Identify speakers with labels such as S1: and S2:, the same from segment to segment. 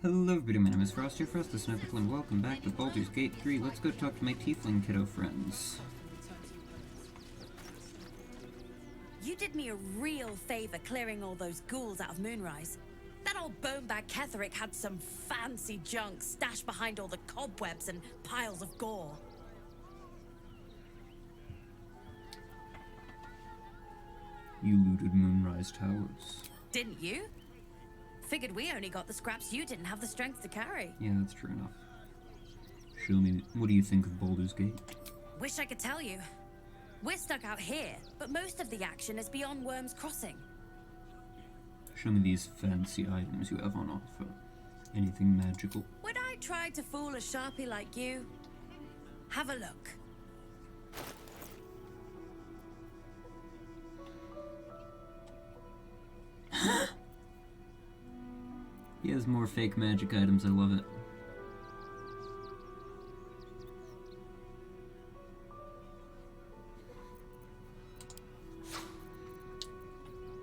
S1: Hello everybody, my name is Frost here, Frost the Sniper, and welcome back to Baldur's Gate 3. Let's go talk to my tiefling kiddo friends.
S2: You did me a real favor clearing all those ghouls out of Moonrise. That old bonebag Ketherick had some fancy junk stashed behind all the cobwebs and piles of gore.
S1: You looted Moonrise Towers.
S2: Didn't you? Figured we only got the scraps you didn't have the strength to carry.
S1: Yeah, that's true enough. Show me, what do you think of Baldur's Gate?
S2: Wish I could tell you. We're stuck out here, but most of the action is beyond Worm's Crossing.
S1: Show me these fancy items you have on offer. Anything magical?
S2: Would I try to fool a sharpie like you? Have a look.
S1: He has more fake magic items, I love it.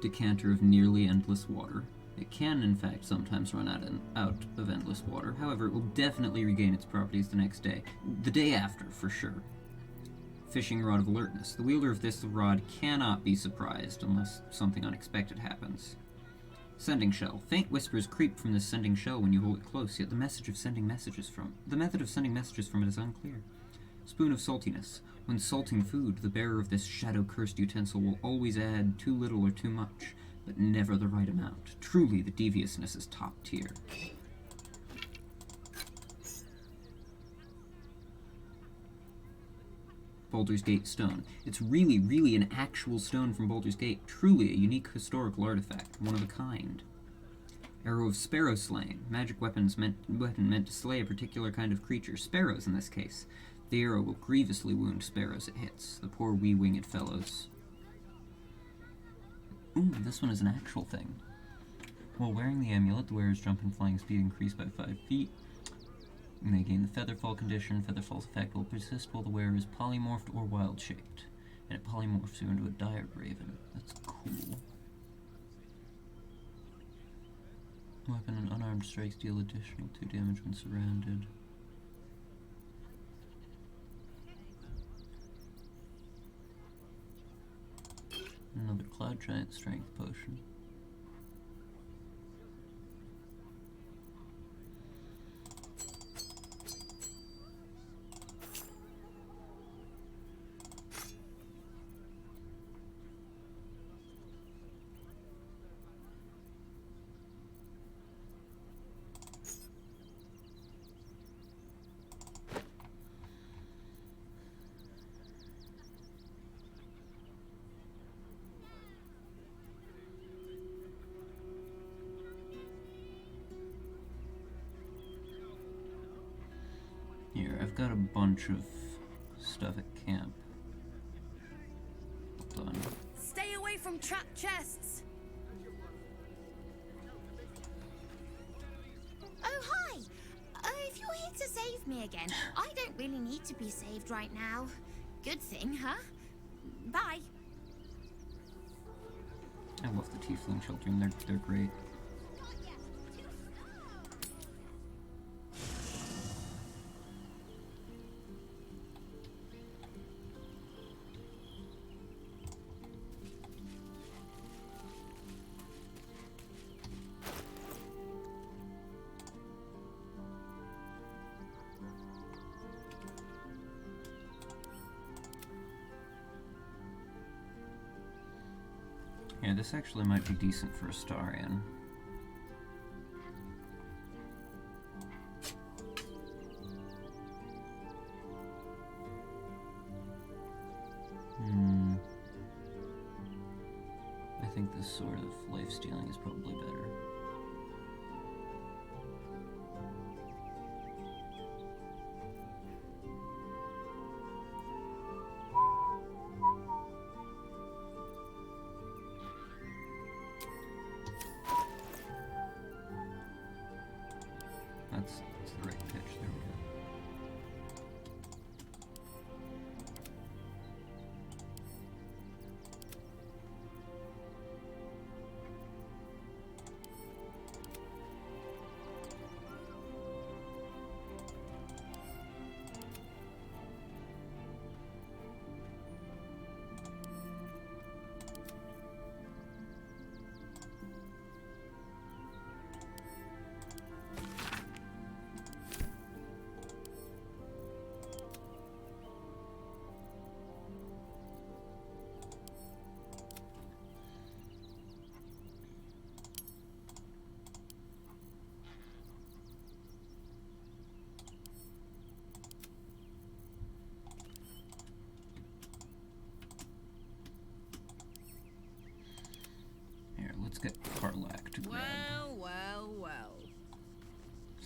S1: Decanter of nearly endless water. It can, in fact, sometimes run out of endless water. However, it will definitely regain its properties the next day. The day after, for sure. Fishing Rod of Alertness. The wielder of this rod cannot be surprised unless something unexpected happens. Sending shell. Faint whispers creep from this sending shell when you hold it close, yet the method of sending messages from it is unclear. Spoon of saltiness. When salting food, the bearer of this shadow-cursed utensil will always add too little or too much, but never the right amount. Truly, the deviousness is top tier. Baldur's Gate stone. It's really an actual stone from Baldur's Gate. Truly a unique historical artifact, one of a kind. Arrow of sparrow slaying. Magic weapon meant to slay a particular kind of creature. Sparrows in this case. The arrow will grievously wound sparrows it hits. The poor wee winged fellows. Ooh, this one is an actual thing. While wearing the amulet, the wearer's jump and flying speed increase by 5 feet. And they gain the Featherfall condition. Featherfall's effect will persist while the wearer is polymorphed or wild-shaped. And it polymorphs you into a dire raven. That's cool. Weapon and unarmed strikes deal additional 2 damage when surrounded. Another Cloud Giant strength potion. Here, I've got a bunch of stuff at camp. Hold on.
S2: Stay away from trapped chests.
S3: Oh, hi! If you're here to save me again, I don't really need to be saved right now. Good thing, huh? Bye.
S1: I love the tiefling children, they're great. Yeah, this actually might be decent for a Starian. I think this sort of life-stealing is probably better. That's the right pitch, there we go.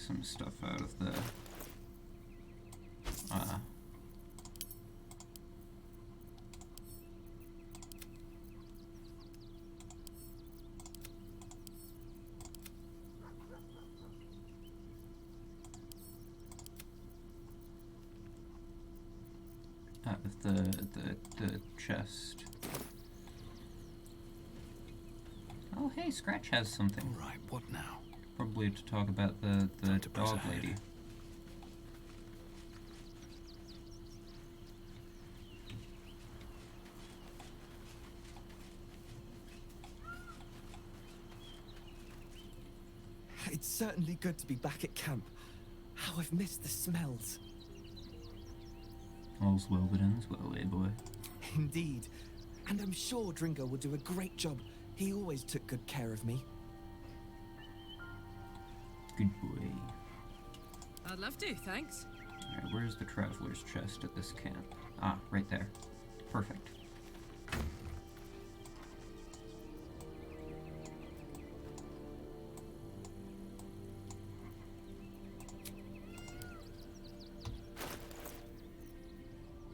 S1: some stuff out of the the chest. Oh, hey, Scratch has something.
S4: Right, what now?
S1: Probably to talk about the dog lady.
S5: It's certainly good to be back at camp. How I've missed the smells.
S1: All's well that ends well, eh, boy?
S5: Indeed. And I'm sure Dringo will do a great job. He always took good care of me.
S1: Good boy.
S6: I'd love to, thanks.
S1: Alright, where's the traveler's chest at this camp? Ah, right there. Perfect.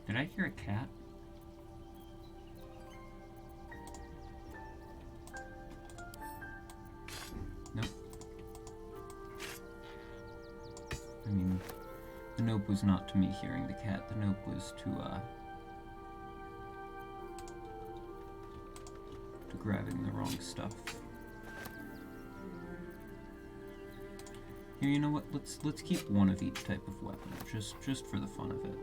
S1: Did I hear a cat? Nope. I mean, the nope was not to me hearing the cat. The nope was to grabbing the wrong stuff. Here, you know what? Let's keep one of each type of weapon, just for the fun of it.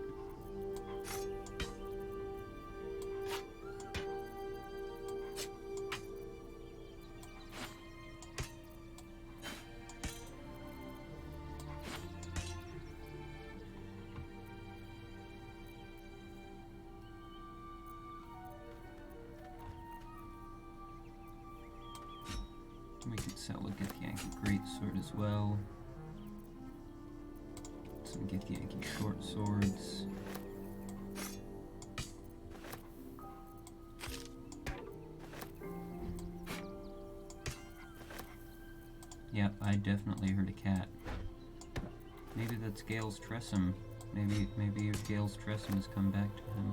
S1: We could sell a Githyanki greatsword as well. Some Githyanki short swords. Yep, I definitely heard a cat. Maybe that's Gale's Tressum. Maybe Gale's Tressum has come back to him.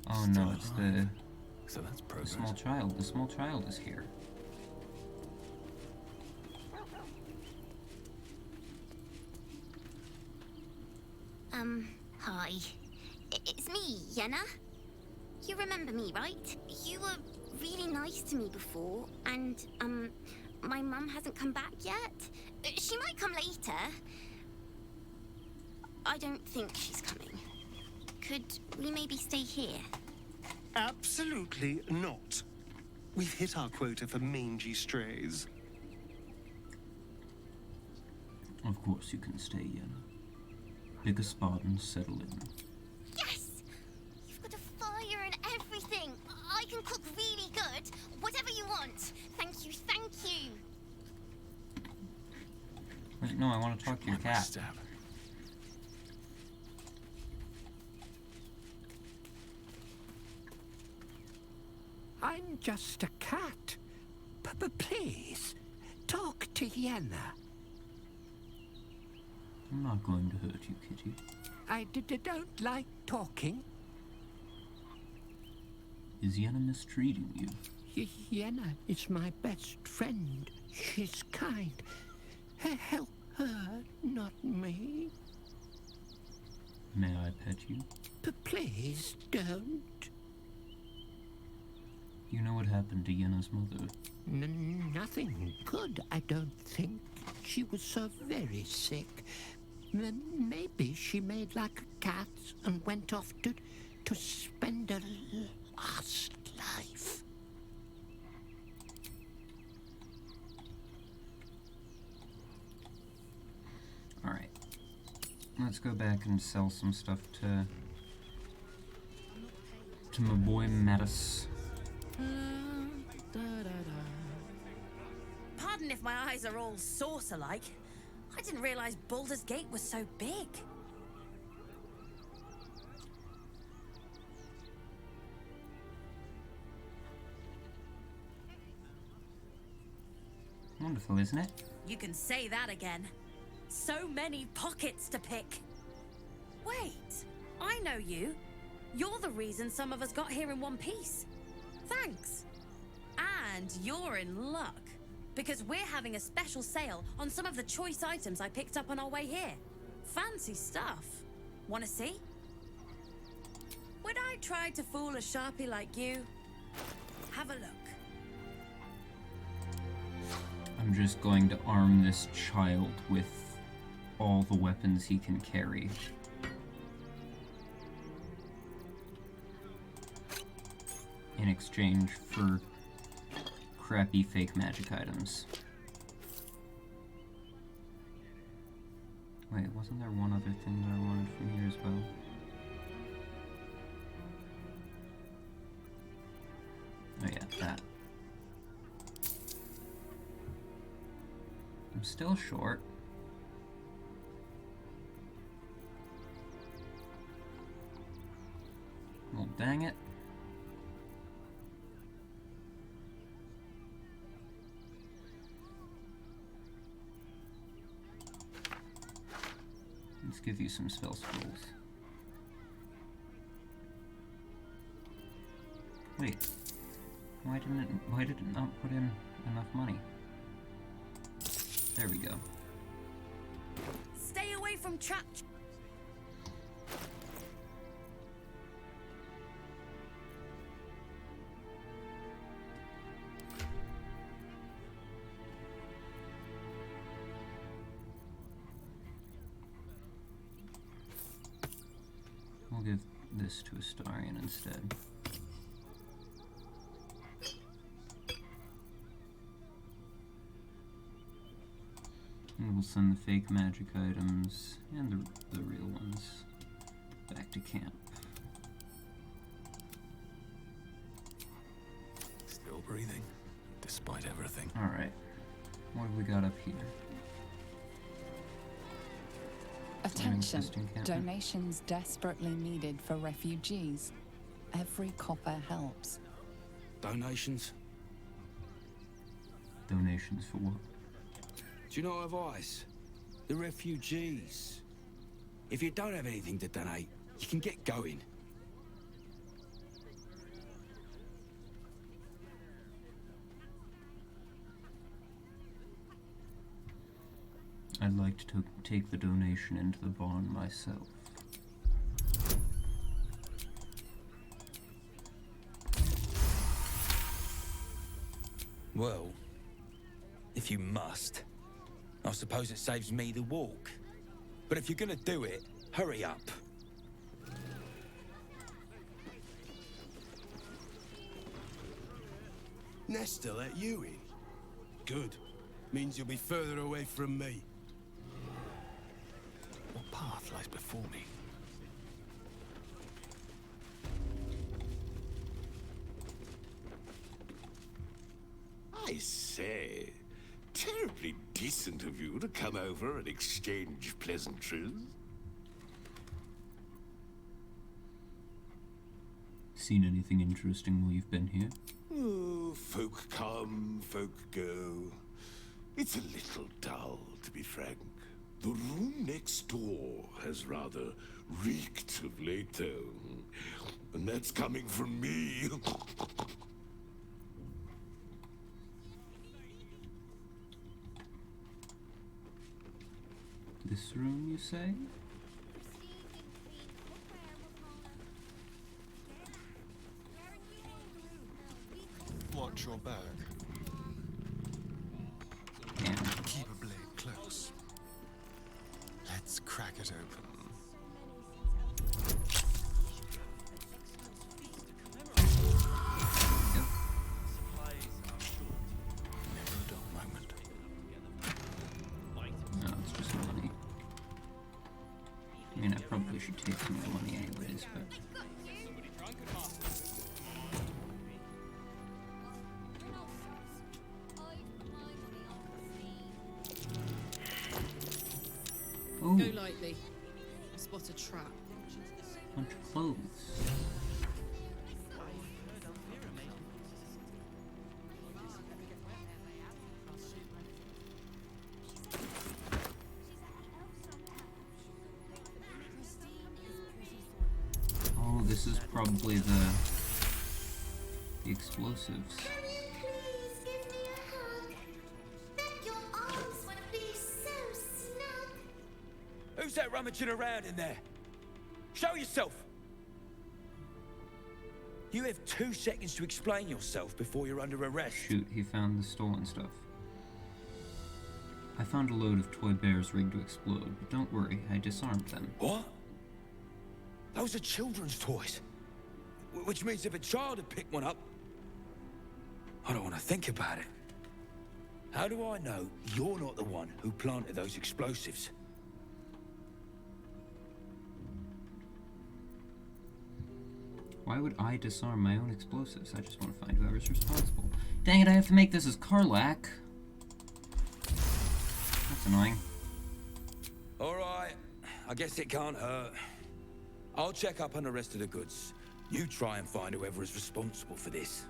S1: Oh no, it's
S4: So that's
S1: the
S4: progress.
S1: small child. The small child is here.
S3: Hi. It's me, Yenna. You remember me, right? You were really nice to me before, and, my mum hasn't come back yet. She might come later. I don't think she's coming. Could we maybe stay here?
S7: Absolutely not. We've hit our quota for mangy strays.
S1: Of course you can stay, Yenna. Pick a spot and settle in.
S3: Yes! You've got a fire and everything. I can cook really good. Whatever you want. Thank you, thank you.
S1: Wait, no, I want to talk to your cat.
S4: Stab.
S8: I'm just a cat. Please, talk to Yenna.
S1: I'm not going to hurt you, kitty.
S8: I don't like talking.
S1: Is Yenna mistreating you?
S8: Yenna is my best friend. She's kind. Help her, not me.
S1: May I pet you?
S8: Please don't.
S1: You know what happened to Yenna's mother?
S8: Nothing good, I don't think. She was so very sick. Maybe she made like a cat and went off to spend her last life.
S1: Alright. Let's go back and sell some stuff to my boy Mattis.
S2: Pardon if my eyes are all saucer-like. I didn't realize Baldur's Gate was so big.
S1: Wonderful, isn't it?
S2: You can say that again. So many pockets to pick. Wait, I know you. You're the reason some of us got here in one piece. Thanks. And you're in luck, because we're having a special sale on some of the choice items I picked up on our way here. Fancy stuff. Wanna see? Would I try to fool a Sharpie like you? Have a look.
S1: I'm just going to arm this child with all the weapons he can carry. In exchange for crappy fake magic items. Wait, wasn't there one other thing that I wanted from here as well? Oh yeah, that. I'm still short. Well, dang it. Let's give you some spell scrolls. Wait. Why did it not put in enough money? There we go.
S2: Stay away from trap.
S1: We'll give this to Astarion instead. And we'll send the fake magic items and the real ones back to camp.
S4: Still breathing, despite everything.
S1: Alright. What have we got up here?
S9: Attention,
S1: Existing campment.
S9: donations desperately needed for refugees. Every copper helps.
S10: Donations?
S1: Donations for what?
S10: Do you know advice? The refugees. If you don't have anything to donate, you can get going.
S1: I'd like to take the donation into the barn myself.
S10: Well, if you must, I suppose it saves me the walk. But if you're gonna do it, hurry up.
S11: Nesta let you in? Good. Means you'll be further away from me.
S4: What path lies before me?
S12: I say, terribly decent of you to come over and exchange pleasantries.
S1: Seen anything interesting while you've been here?
S12: Oh, folk come, folk go. It's a little dull, to be frank. The room next door has rather reeked of late, though. And that's coming from me.
S1: This room, you say?
S11: Watch your back.
S1: And
S11: Keep a blade close. Let's crack it open.
S4: Never a dull moment.
S1: no, it's just money. I mean, I probably should take some of the money anyways, but... Oh,
S6: Go lightly. I spot a trap.
S1: bunch of clothes. Oh, this is probably the explosives.
S3: Please give me a hug. Bet your arms would be so snug.
S10: Who's that rummaging around in there? Show yourself! You have 2 seconds to explain yourself before you're under arrest.
S1: Shoot, he found the stolen stuff. I found a load of toy bears rigged to explode, but don't worry, I disarmed them.
S10: What? Those are children's toys. Which means if a child had picked one up... I don't want to think about it. How do I know you're not the one who planted those explosives?
S1: Why would I disarm my own explosives? I just want to find whoever's responsible. Dang it, I have to make this as Karlak. That's annoying.
S10: Alright, I guess it can't hurt. I'll check up on the rest of the goods. You try and find whoever is responsible for this.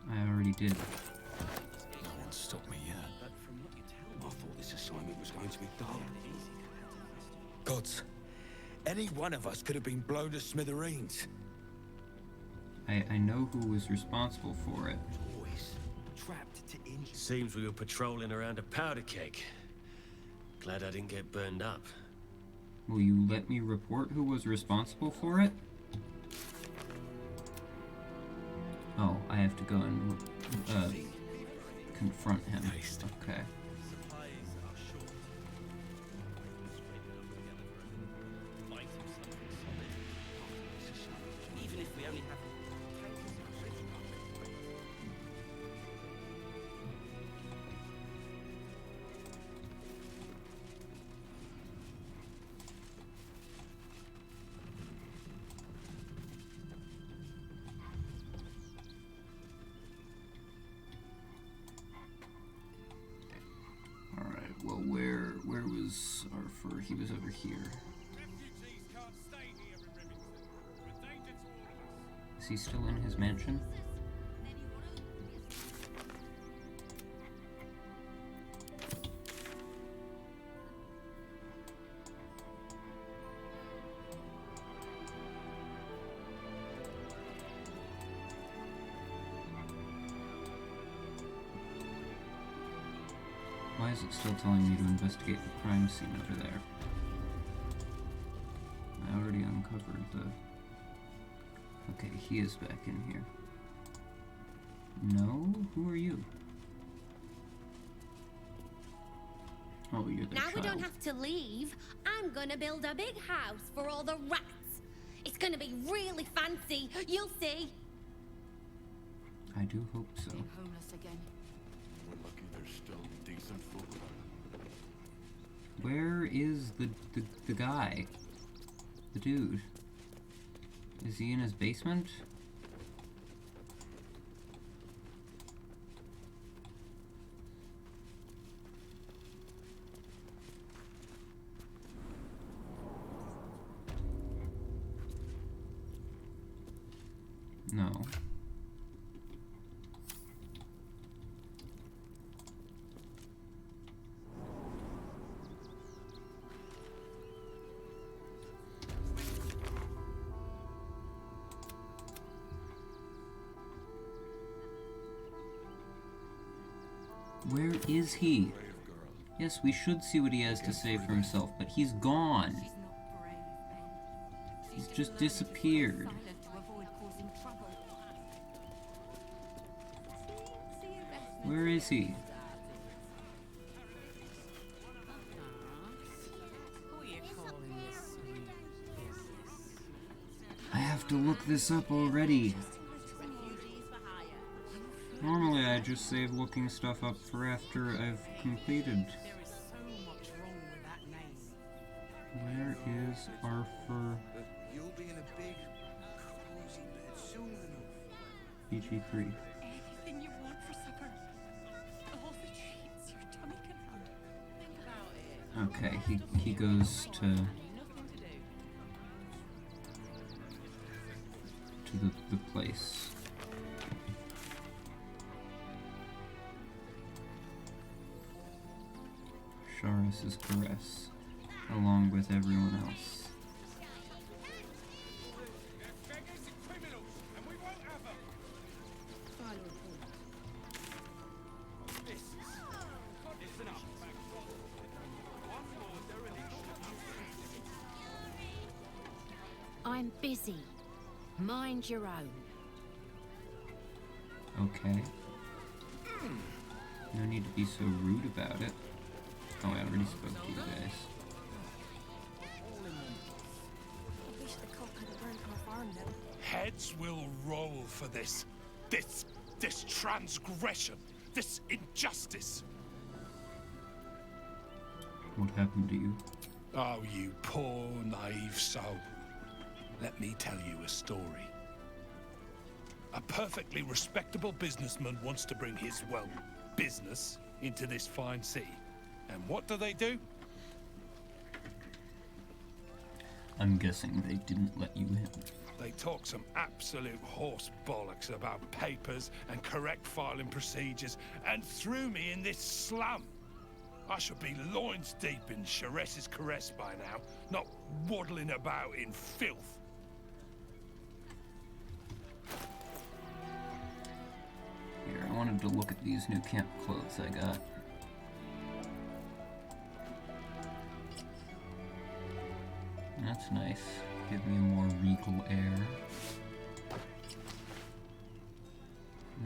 S1: I already did.
S4: No one's stopped me yet. I thought this assignment was going to be done.
S10: Gods, any one of us could have been blown to smithereens.
S1: I know who was responsible for it.
S13: Trapped to injury. Seems we were patrolling around a powder keg. Glad I didn't get burned up.
S1: Will you let me report who was responsible for it? Oh, I have to go and confront him. Okay.
S13: Even if we only have...
S1: Alright, well where was Arthur? He was over here. Is he still in his mansion? Why is it still telling me to investigate the crime scene over there? I already uncovered the... Okay, he is back in here. No? Who are you? Oh, you're the
S14: Now
S1: child.
S14: we don't have to leave. I'm gonna build a big house for all the rats. It's gonna be really fancy. You'll see.
S1: I do hope so.
S12: Homeless again. We're lucky there's still decent food.
S1: Where is the guy? The dude? Is he in his basement? No. Where is he? Yes, we should see what he has to say for himself, but he's gone. He's just disappeared. Where is he? I have to look this up already. Normally I just save looking stuff up for after I've completed. Where is Arthur?
S11: You'll be in a big, cozy bed soon enough.
S1: BG3.
S15: Anything you want for supper. All the treats your tummy can handle. Think about it.
S1: Okay, he goes to the place. Sharis's caress, along with everyone else.
S15: I'm busy. Mind your own.
S1: Okay. No need to be so rude about it. Oh, I already spoke to you guys.
S12: Heads will roll for this transgression, this injustice.
S1: What happened to you?
S12: Oh, you poor, naive soul. Let me tell you a story. A perfectly respectable businessman wants to bring his, well, business into this fine city. And what do?
S1: I'm guessing they didn't let you in.
S12: They talk some absolute horse bollocks about papers and correct filing procedures and threw me in this slum. I should be loins deep in Sharis's caress by now, not waddling about in filth.
S1: Here, I wanted to look at these new camp clothes I got. That's nice. Give me a more regal air.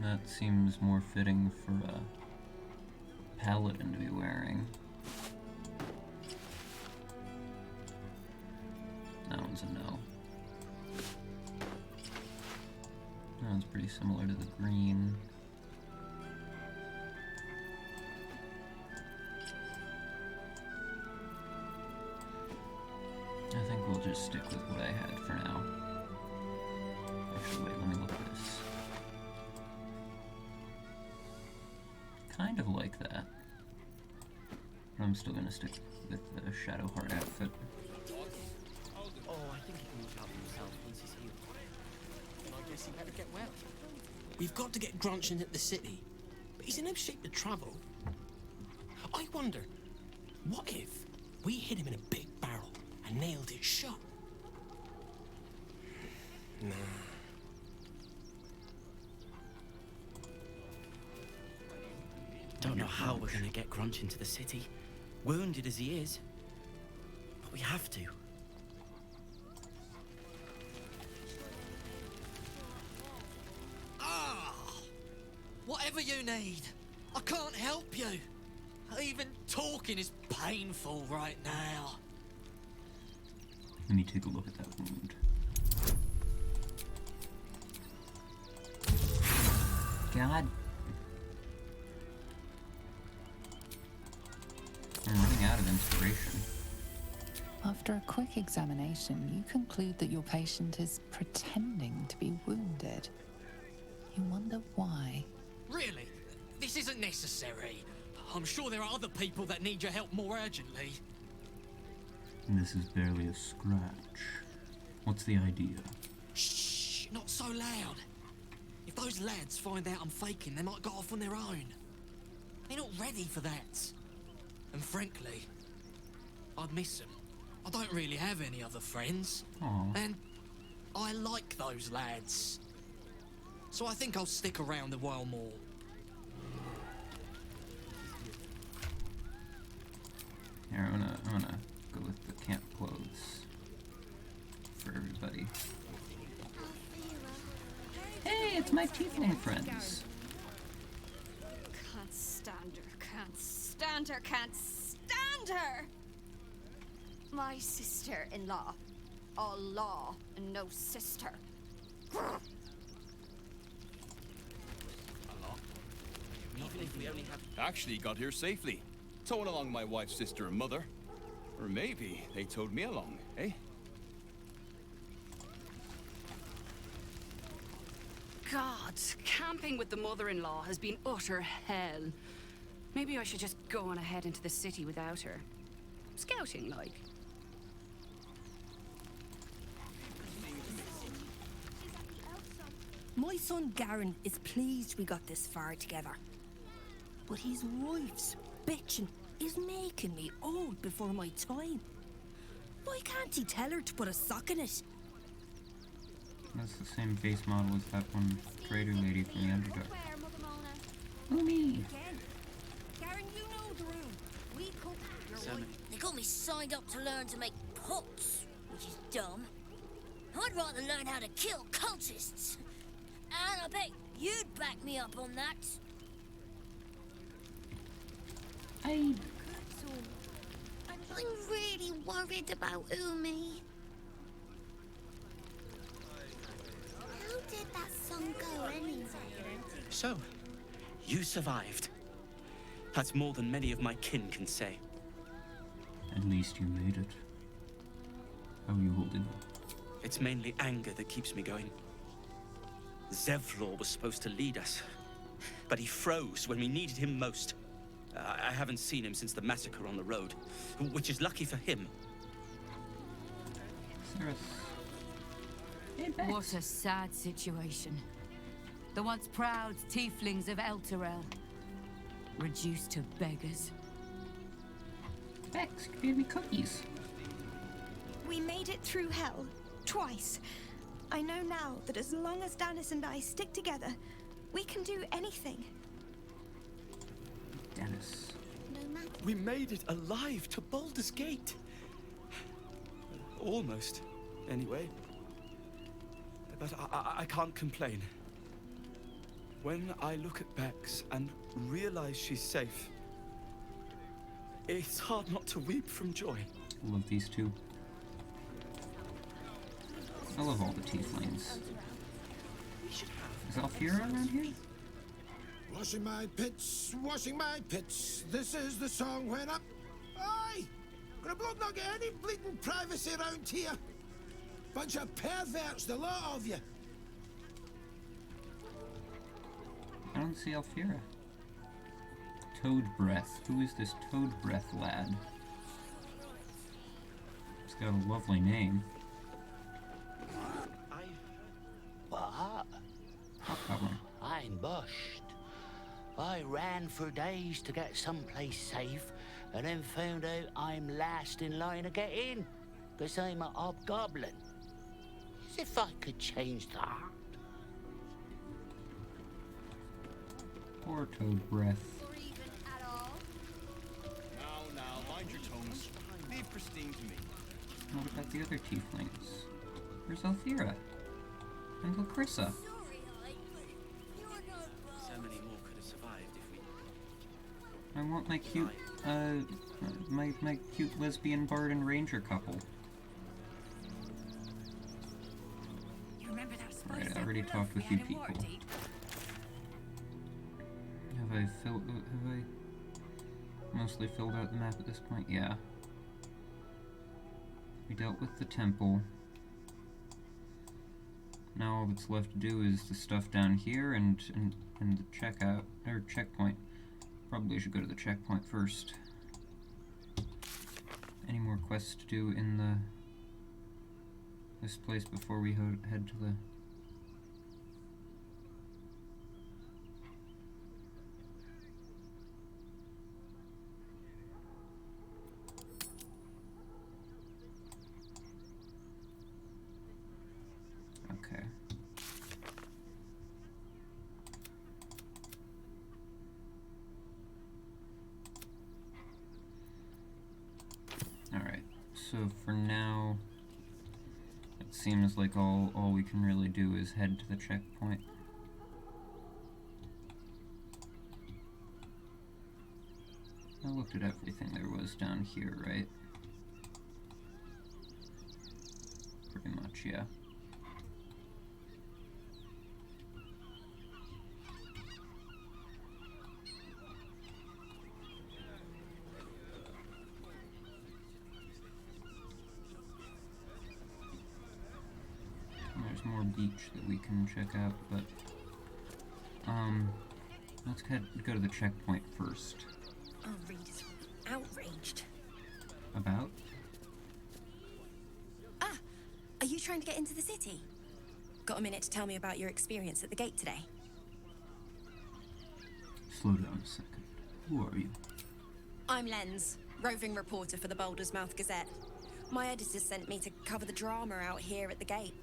S1: That seems more fitting for a paladin to be wearing. That one's a no. That one's pretty similar to the green. I think we'll just stick with what I had for now. Actually, wait, let me look at this. Kind of like that. But I'm still gonna stick with the Shadowheart outfit.
S16: Oh, I think he can look out for himself once he's healed. Well, I guess he better get well. We've got to get Grunch into the city, but he's in no shape to travel. I wonder, what if we hit him in a big barrel and nailed it shut? Nah. Don't know how we're gonna get Grunch into the city, wounded as he is, but we have to.
S17: Whatever you need, I can't help you. Even talking is painful right now.
S1: Let me take a look at that wound. God. I'm running out of inspiration.
S9: After a quick examination, you conclude that your patient is pretending to be wounded. You wonder why.
S17: Really? This isn't necessary. I'm sure there are other people that need your help more urgently.
S1: This is barely a scratch. What's the idea?
S17: Shh, not so loud. If those lads find out I'm faking, they might go off on their own. They're not ready for that. And frankly, I'd miss them. I don't really have any other friends.
S1: Aww.
S17: And I like those lads. So I think I'll stick around a while more.
S1: Here, I'm gonna go with the camp clothes for everybody. Hey, it's my tiefling friends.
S18: Can't stand her, can't stand her, can't stand her! My sister-in-law. All law and no sister.
S19: Even if we only have... Actually got here safely. Towing along my wife's sister and mother. Or maybe they towed me along, eh?
S20: God, camping with the mother-in-law has been utter hell. Maybe I should just go on ahead into the city without her. Scouting, like.
S21: My son Garen is pleased we got this far together. But his wife's bitching is making me old before my time. Why can't he tell her to put a sock in it?
S1: That's the same base model as that one trader lady from the Underdark. Oh, me!
S21: Garen, you know the room. We cook.
S22: They got me signed up to learn to make pots, which is dumb. I'd rather learn how to kill cultists. And I bet you'd back me up on that.
S3: I'm really worried about Umi. How did that song go anyway?
S17: So, you survived. That's more than many of my kin can say.
S1: At least you made it. How are you holding up?
S17: It's mainly anger that keeps me going. Zevlor was supposed to lead us, but he froze when we needed him most. I haven't seen him since the massacre on the road, which is lucky for him.
S15: What a sad situation. The once proud tieflings of Elturel, reduced to beggars.
S1: Bex, give me cookies.
S23: We made it through hell, twice. I know now that as long as Dennis and I stick together, we can do anything.
S1: Dennis.
S17: We made it alive to Baldur's Gate. Almost, anyway. But I can't complain. When I look at Bex and realize she's safe, it's hard not to weep from joy.
S1: I love these two. I love all the tieflings. Is Alfira around here?
S24: Washing my pits, this is the song when up. Aye! Gonna bloke not get any bleeding privacy around here. Bunch of perverts, the lot of you.
S1: I don't see Alfira. Toad Breath. Who is this Toad Breath lad? It's got a lovely name.
S8: What? I'm bushed. I ran for days to get someplace safe, and then found out I'm last in line to get in, because I'm a hobgoblin. As if I could change that.
S1: Poor Toad Breath.
S19: Now, mind your tongues. Leave Christine to me.
S1: What about the other tieflings? Where's Alfira? And Lacrissa?
S17: So many more could have survived if we...
S1: I want my cute, my cute lesbian bard and ranger couple. Alright, I already talked with you people. Have I mostly filled out the map at this point? Yeah. We dealt with the temple. Now all that's left to do is the stuff down here and the checkout, or checkpoint. Probably should go to the checkpoint first. Any more quests to do in this place before we head to the... Okay. Alright, so for now, it seems like all we can really do is head to the checkpoint. I looked at everything there was down here, right? Pretty much, yeah. There's more beach that we can check out, but let's go to the checkpoint first.
S21: Oh, Reed is outraged.
S1: About?
S21: Ah, are you trying to get into the city? Got a minute to tell me about your experience at the gate today?
S1: Slow down a second. Who are you?
S21: I'm Lens, roving reporter for the Baldur's Mouth Gazette. My editor sent me to cover the drama out here at the gate.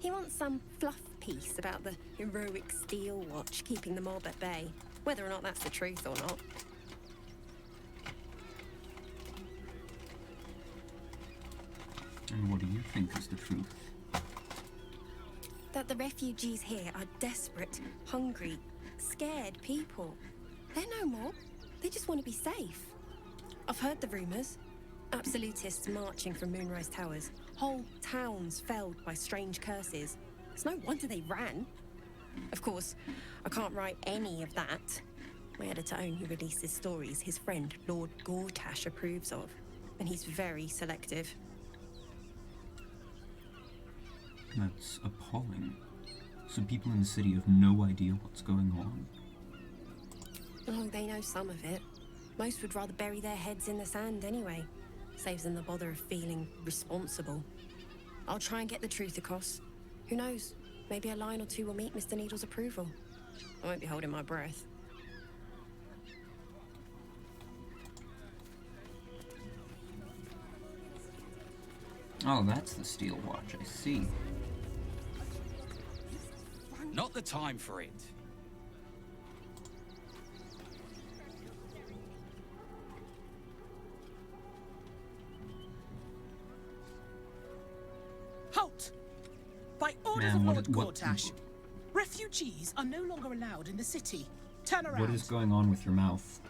S21: He wants some fluff piece about the heroic Steel Watch keeping the mob at bay, whether or not that's the truth or not.
S1: And what do you think is the truth?
S21: That the refugees here are desperate, hungry, scared people. They're no mob. They just want to be safe. I've heard the rumors. Absolutists marching from Moonrise Towers. Whole towns felled by strange curses. It's no wonder they ran. Of course, I can't write any of that. My editor only releases stories his friend Lord Gortash approves of. And he's very selective.
S1: That's appalling. So people in the city have no idea what's going on.
S21: Oh, they know some of it. Most would rather bury their heads in the sand anyway. Saves them the bother of feeling responsible. I'll try and get the truth across. Who knows? Maybe a line or two will meet Mr. Needle's approval. I won't be holding my breath.
S1: Oh, that's the Steel Watch, I see.
S2: Not the time for it.
S5: Halt! By orders of Lord Gortash, refugees are no longer allowed in the city. Turn around.
S1: What is going on with your mouth?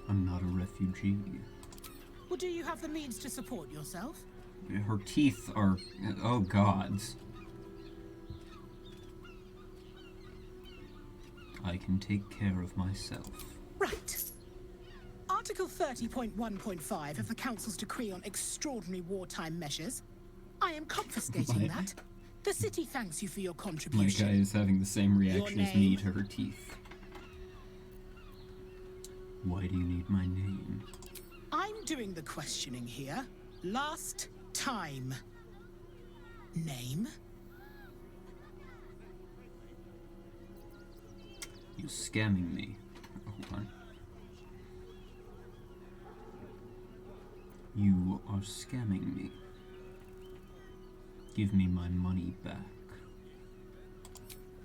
S1: I'm not a refugee.
S5: Well, do you have the means to support yourself?
S1: Her teeth are... oh, gods. I can take care of myself.
S5: Right. Article 30.1.5 of the Council's decree on extraordinary wartime measures. I am confiscating that. The city thanks you for your contribution.
S1: My guy is having the same reaction as me to her teeth. Why do you need my name?
S5: I'm doing the questioning here. Last time. Name?
S1: You're scamming me. Hold on. You are scamming me. Give me my money back.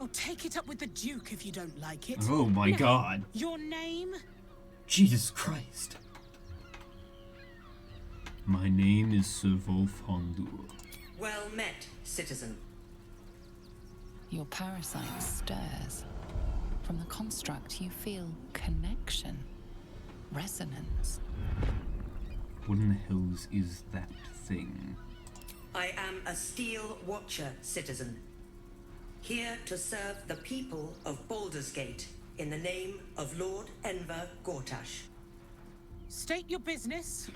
S5: Oh, take it up with the Duke if you don't like it.
S1: Oh my
S5: Now,
S1: God.
S5: Your name?
S1: Jesus Christ. My name is Sir Baldur.
S6: Well met, citizen.
S9: Your parasite stirs. From the construct, you feel connection, resonance.
S1: What in the hells is that thing?
S6: I am a Steel Watcher, citizen. Here to serve the people of Baldur's Gate in the name of Lord Enver Gortash.
S5: State your business.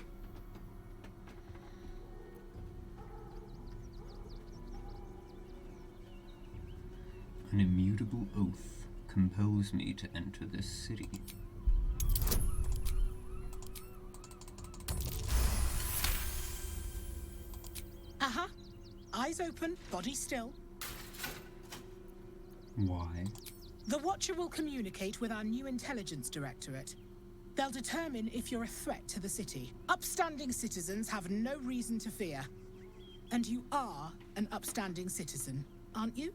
S1: An immutable oath compels me to enter this city.
S5: Eyes open, body still.
S1: Why?
S5: The Watcher will communicate with our new intelligence directorate. They'll determine if you're a threat to the city. Upstanding citizens have no reason to fear. And you are an upstanding citizen, aren't you?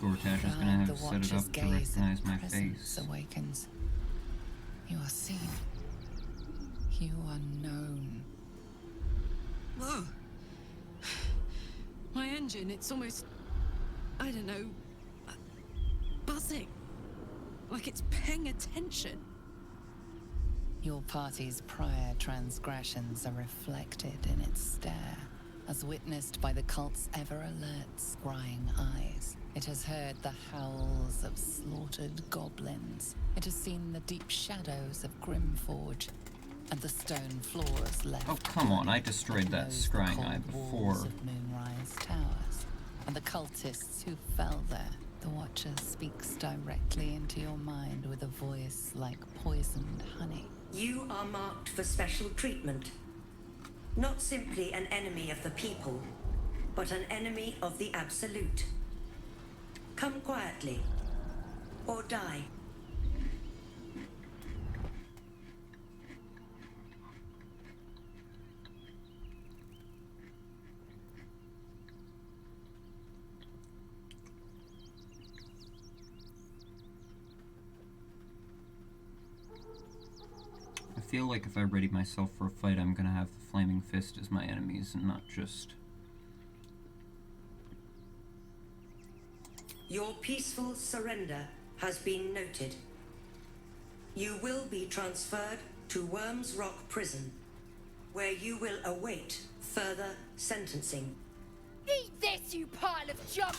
S1: Gortash is gonna have to set it up to recognize my face.
S9: Awakens. You are seen. You are known.
S7: Whoa. My engine, it's almost... I don't know... buzzing. Like it's paying attention.
S9: Your party's prior transgressions are reflected in its stare, as witnessed by the cult's ever-alert, scrying eyes. It has heard the howls of slaughtered goblins. It has seen the deep shadows of Grimforge, and the stone floors left.
S1: Oh, come on, I destroyed that scrying eye before.
S9: Of Moonrise Towers, and the cultists who fell there. The Watcher speaks directly into your mind with a voice like poisoned honey.
S6: You are marked for special treatment. Not simply an enemy of the people, but an enemy of the Absolute. Come quietly, or die.
S1: I feel like if I ready myself for a fight, I'm gonna have the Flaming Fist as my enemies and not just...
S6: Your peaceful surrender has been noted. You will be transferred to Worms Rock Prison, where you will await further sentencing.
S22: Eat this, you pile of junk!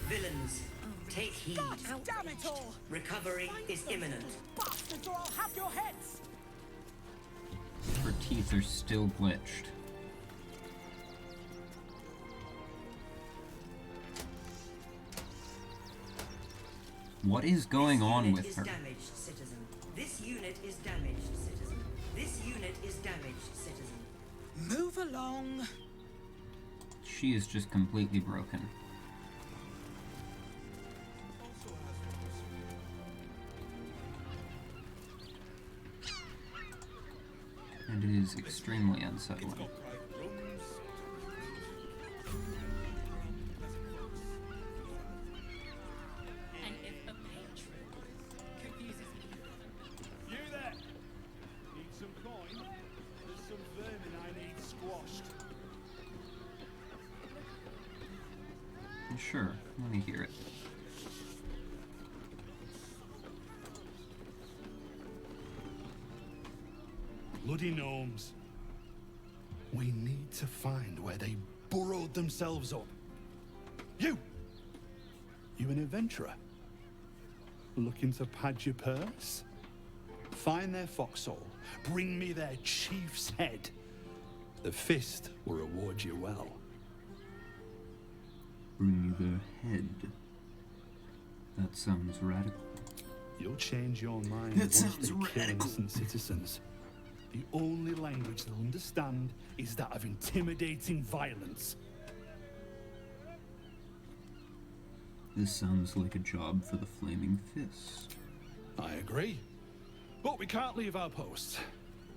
S6: Villains, take heed.
S5: Damn it all!
S6: Recovery is imminent.
S5: Bastards, or I'll have your heads!
S1: Her teeth are still glitched. What is going on with her?
S6: Damaged, citizen. This unit is damaged, citizen. This unit is damaged, citizen.
S5: Move along.
S1: She is just completely broken. And it is extremely unsettling. Sure, let me hear it.
S11: Bloody gnomes. We need to find where they burrowed themselves up. You! You an adventurer? Looking to pad your purse? Find their foxhole. Bring me their chief's head. The fist will reward you well.
S1: Bring me their head. That sounds radical.
S11: You'll change your mind
S1: That
S11: once
S1: sounds
S11: they kill
S1: radical.
S11: innocent citizens. The only language they'll understand is that of intimidating violence.
S1: This sounds like a job for the Flaming Fist.
S11: I agree. But we can't leave our posts.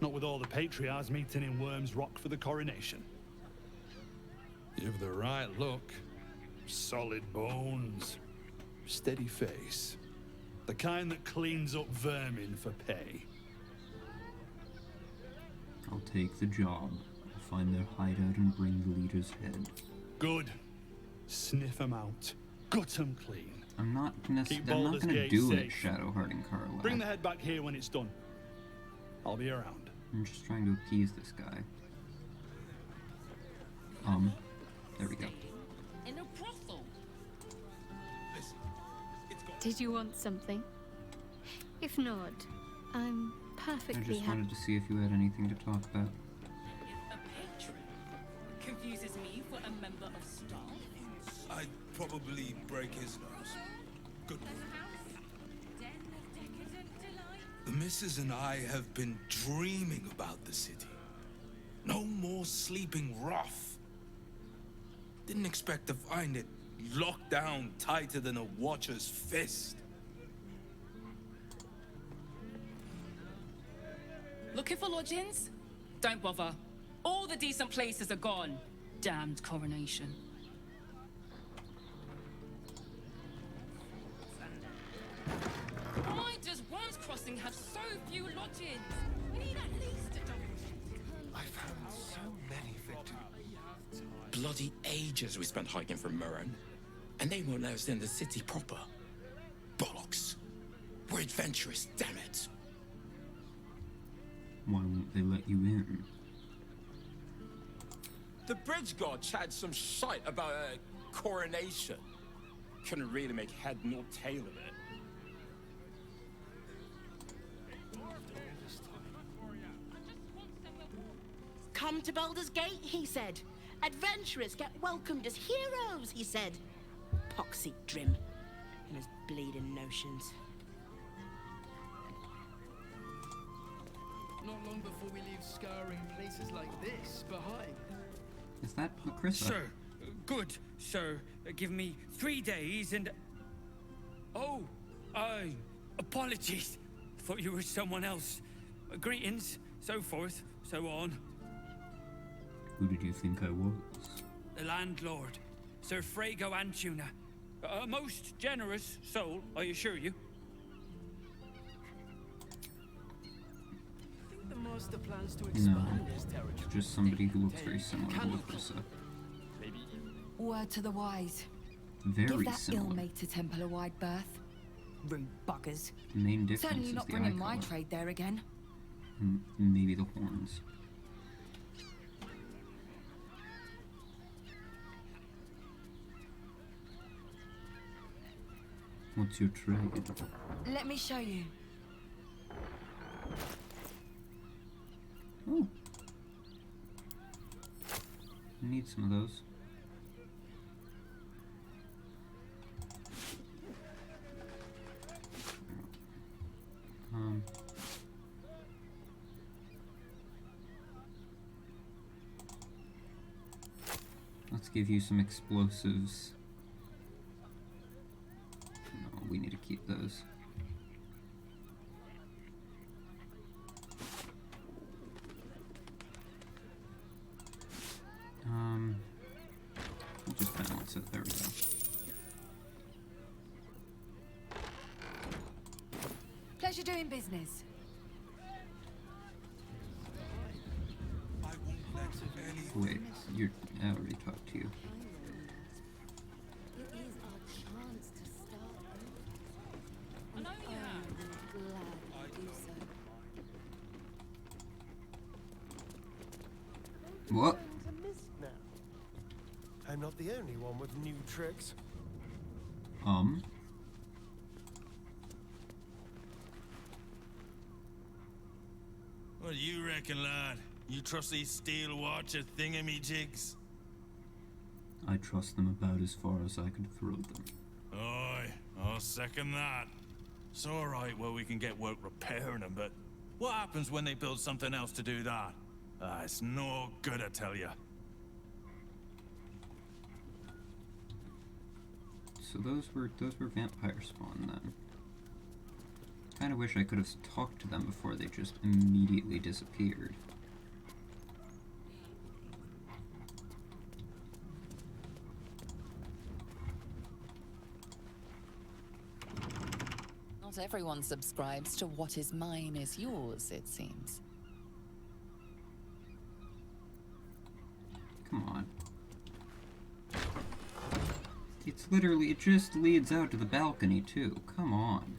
S11: Not with all the patriarchs meeting in Worms Rock for the coronation. You've the right look. Solid bones. Steady face. The kind that cleans up vermin for pay.
S1: I'll take the job. I'll find their hideout and bring the leader's head.
S11: Good. Sniff 'em out. Gut 'em clean.
S1: I'm not gonna
S11: Gate
S1: do it,
S11: safe.
S1: Shadowheart and Carla.
S11: Bring the head back here when it's done. I'll be around.
S1: I'm just trying to appease this guy. There we go.
S4: In a brothel.
S10: Did you want something? If not, I'm
S1: I
S10: perfectly
S1: just
S10: happy.
S1: wanted to see if you had anything to talk about.
S4: A patron confuses me for a member of staff.
S11: I'd probably break his nose. Good.
S13: The missus and I have been dreaming about the city. No more sleeping rough. Didn't expect to find it locked down tighter than a watcher's fist.
S4: Looking for lodgings? Don't bother. All the decent places are gone. Damned coronation. Why does Worms Crossing have so few lodgings? We need at least a dozen.
S13: I found so many victims.
S14: Bloody ages we spent hiking from Murren, and they won't let us in the city proper. Bollocks. We're adventurous, damn it.
S1: Why won't they let you in?
S14: The bridge god chatted some shite about a coronation. Couldn't really make head nor tail of it.
S7: Come
S12: Come to Baldur's Gate, he said. Adventurers get welcomed as heroes, he said. Poxy Drim and his bleeding notions.
S16: Not long before we leave scouring places like this behind.
S1: Is that Chris?
S2: Sir, good, sir. Give me 3 days and... Oh, apologies. Thought you were someone else. Greetings, so forth, so on.
S1: Who did you think I was?
S2: The landlord, Sir Frago Antuna. A most generous soul, I assure you.
S16: I think the master plans to
S1: No,
S16: expand this territory.
S1: just somebody who looks very similar to Larissa.
S16: Maybe.
S15: Word to the wise.
S1: Very
S15: Give that
S1: similar.
S15: ill-mated temple a wide berth. Rude buggers.
S1: The main difference
S15: Certainly
S1: is
S15: not
S1: the
S15: bringing
S1: eye
S15: my
S1: color.
S15: trade there again.
S1: Maybe the horns. What's your trade?
S15: Let me show you.
S1: Oh. I need some of those. Let's give you some explosives. No, we need to keep those. We'll just balance it. There we go.
S15: Pleasure doing business.
S1: Wait, you're. I already talked to you.
S22: It is our chance to start over.
S4: I know you have.
S22: Glad to do so.
S1: What?
S18: I'm not the only one with new tricks.
S20: What do you reckon, lad? You trust these steel watcher thingamajigs?
S1: I trust them about as far as I could throw them.
S20: Aye, I'll second that. It's alright where we can get work repairing them, but what happens when they build something else to do that? It's no good, I tell you.
S1: So those were vampire spawn then. Kind of wish I could have talked to them before they just immediately disappeared.
S9: Not everyone subscribes to what is mine is yours, it seems.
S1: Come on. It's literally, it just leads out to the balcony too. Come on.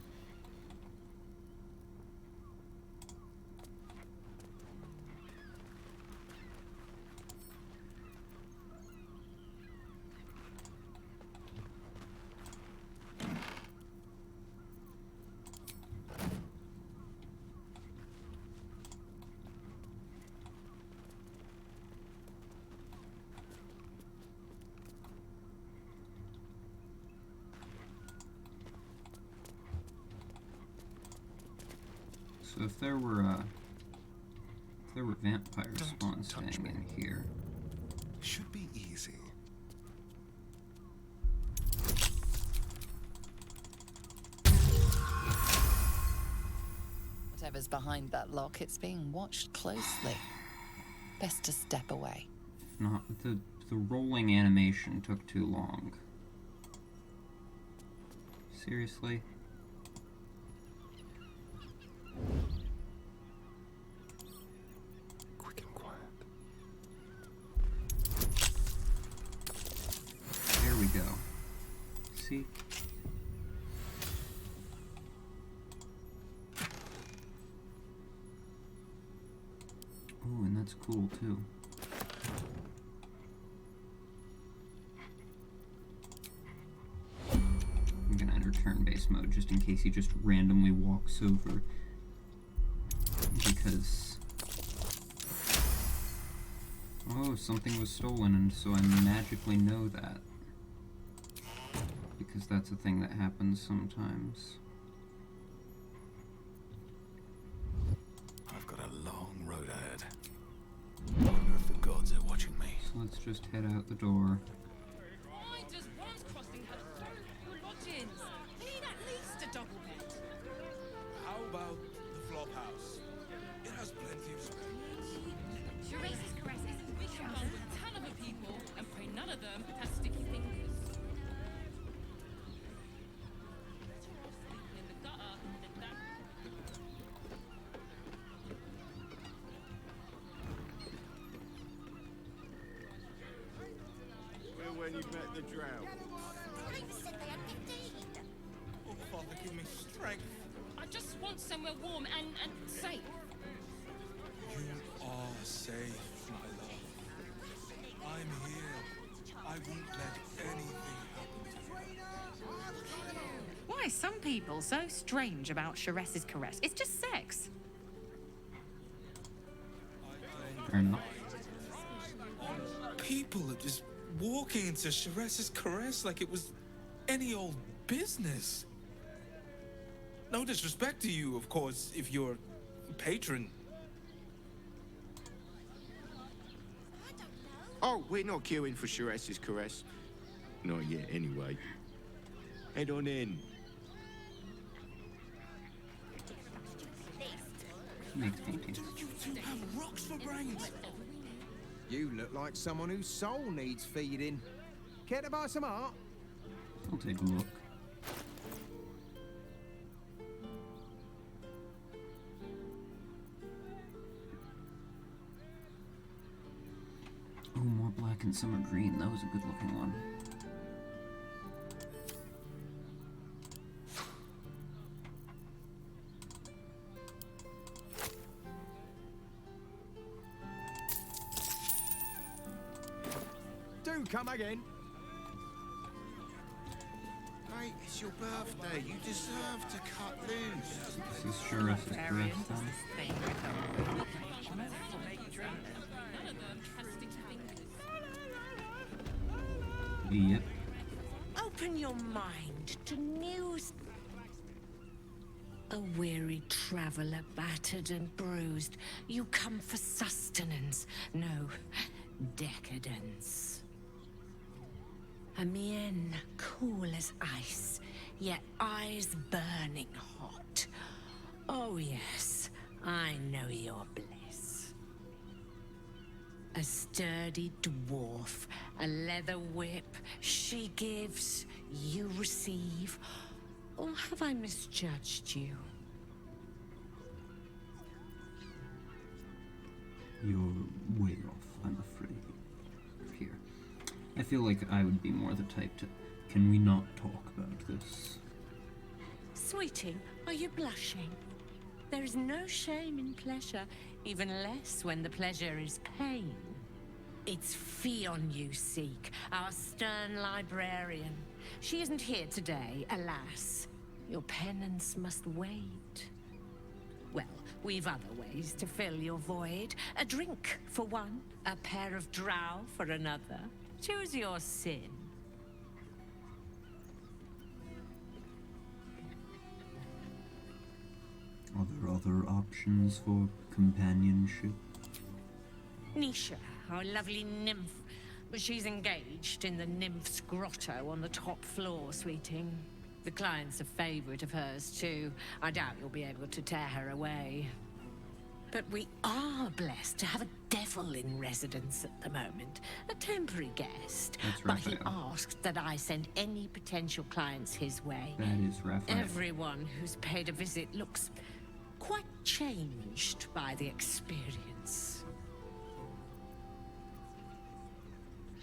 S1: So if there were vampire spawns staying in here.
S25: Should be easy.
S9: Whatever's behind that lock, it's being watched closely. Best to step away.
S1: If not, the rolling animation took too long. Seriously?
S25: Quick and quiet.
S1: There we go. See? Ooh, and that's cool too. I'm gonna enter turn-based mode just in case he just randomly walks over. Because Oh, something was stolen, and so I magically know that. Because that's a thing that happens sometimes.
S25: I've got a long road ahead. I wonder if the gods are watching me.
S1: So let's just head out the door.
S4: Why does one's crossing have so few lodgings? We need at least a double bed.
S13: How about the flop house? It has plenty of space.
S4: Shirace's caresses. We can run with 10 other people and pray none of them have sticky fingers. In the gutter, then that.
S3: Well, when you met the drought.
S13: Oh, Father, give me strength.
S4: I just want somewhere warm and safe.
S13: You are safe, my love. I'm here. I won't let anything happen to you.
S8: Why are some people so strange about Shirace's caress? It's just sex.
S1: Fair enough.
S13: People are just walking into Shirace's caress like it was any old business. No disrespect to you, of course, if you're a patron.
S3: Oh, we're not queuing for Shirace's caress. Not yet, anyway. Head on in.
S1: Makes paintings.
S13: You two have rocks for brains.
S19: You look like someone whose soul needs feeding. Care to buy some art?
S1: I'll take a look. Oh, more black and summer green. That was a good looking one.
S19: Do come again.
S3: Mate, it's your birthday. You deserve to cut loose.
S1: This is Shirace's caress then. Yep.
S12: Open your mind to news. A weary traveler, battered and bruised, you come for sustenance, no decadence. A mien cool as ice, yet eyes burning hot. Oh yes, I know your bliss. A sturdy dwarf, a leather whip, she gives, you receive. Or have I misjudged you?
S1: You're way off, I'm afraid. Here. I feel like I would be more the type to... Can we not talk about this?
S12: Sweetie, are you blushing? There is no shame in pleasure, even less when the pleasure is pain. It's Fionn you seek, our stern librarian. She isn't here today, alas. Your penance must wait. Well, we've other ways to fill your void. A drink for one, a pair of drow for another. Choose your sin.
S1: Are there other options for companionship?
S12: Nisha, our lovely nymph. But she's engaged in the nymph's grotto on the top floor, sweeting. The client's a favorite of hers, too. I doubt you'll be able to tear her away. But we are blessed to have a devil in residence at the moment. A temporary guest.
S1: That's
S12: but he
S1: Raphael.
S12: asked that I send any potential clients his way.
S1: That is Raphael.
S12: Everyone who's paid a visit looks quite changed by the experience.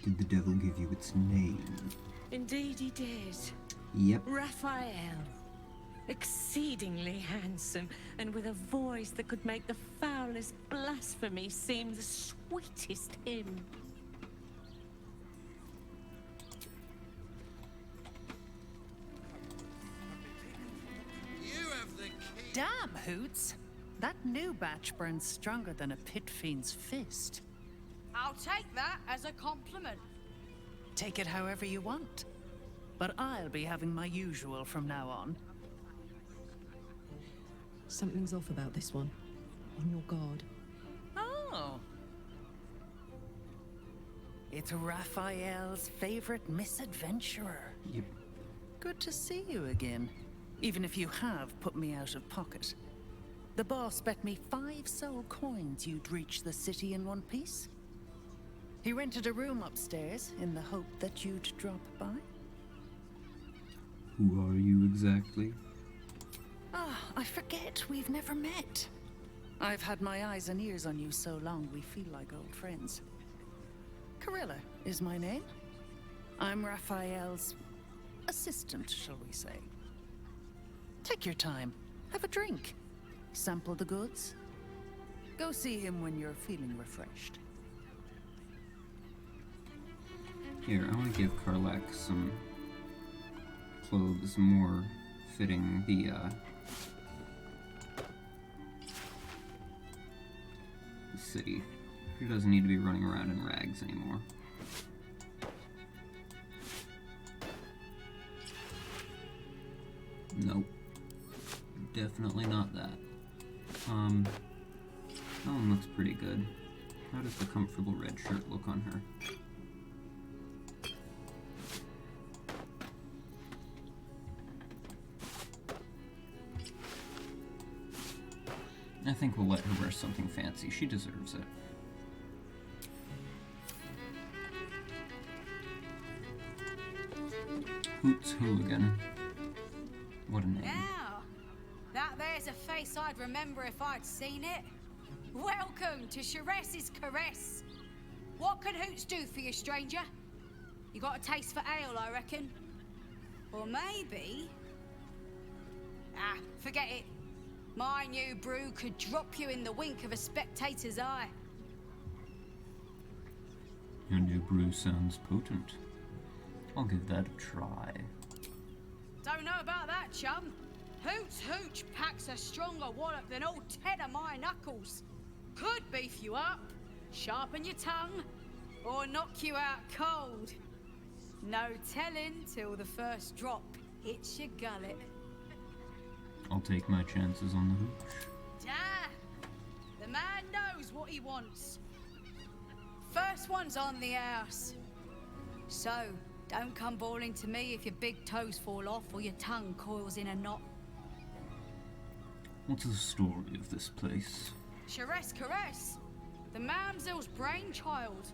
S1: Did the devil give you its name?
S12: Indeed he did.
S1: Yep.
S12: Raphael. Exceedingly handsome, and with a voice that could make the foulest blasphemy seem the sweetest hymn.
S3: You have the key.
S23: Damn, Hoots! That new batch burns stronger than a pit fiend's fist.
S6: I'll take that as a compliment.
S17: Take it however you want. But I'll be having my usual from now on.
S7: Something's off about this one. On your guard.
S17: Oh. It's Raphael's favorite misadventurer.
S1: Yep.
S17: Good to see you again. Even if you have put me out of pocket. The boss bet me 5 soul coins you'd reach the city in one piece. He rented a room upstairs in the hope that you'd drop by.
S1: Who are you exactly?
S17: Ah, I forget we've never met. I've had my eyes and ears on you so long we feel like old friends. Carilla is my name. I'm Raphael's assistant, shall we say. Take your time. Have a drink. Sample the goods. Go see him when you're feeling refreshed.
S1: Here, I want to give Karlak some clothes more fitting the city. He doesn't need to be running around in rags anymore. Nope. Definitely not that. That one looks pretty good. How does the comfortable red shirt look on her? I think we'll let her wear something fancy. She deserves it. Hoots Hooligan. What a name.
S6: Now, that there's a face I'd remember if I'd seen it. Welcome to Sharess's Caress. What can Hoots do for you, stranger? You got a taste for ale, I reckon? Or maybe... Ah, forget it. My new brew could drop you in the wink of a spectator's eye.
S1: Your new brew sounds potent. I'll give that a try.
S6: Don't know about that, chum. Hoots Hooch packs a stronger wallop than all 10 of my knuckles. Could beef you up, sharpen your tongue, or knock you out cold. No telling till the first drop hits your gullet.
S1: I'll take my chances on the hooch.
S6: Ah, the man knows what he wants. First one's on the house. So, don't come bawling to me if your big toes fall off or your tongue coils in a knot.
S1: What's the story of this place?
S6: Sharess Caress, the mamsel's brainchild.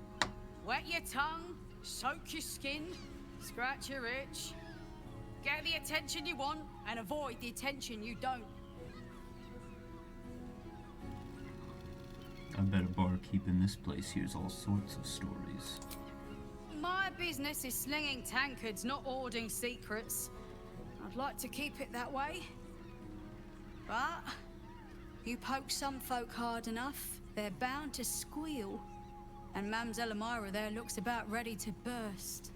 S6: Wet your tongue, soak your skin, scratch your itch. Get the attention you want and avoid the attention you don't.
S1: I bet a barkeep in this place hears all sorts of stories.
S6: My business is slinging tankards, not hoarding secrets. I'd like to keep it that way. But you poke some folk hard enough, they're bound to squeal. And Mamselle Elmira there looks about ready to burst.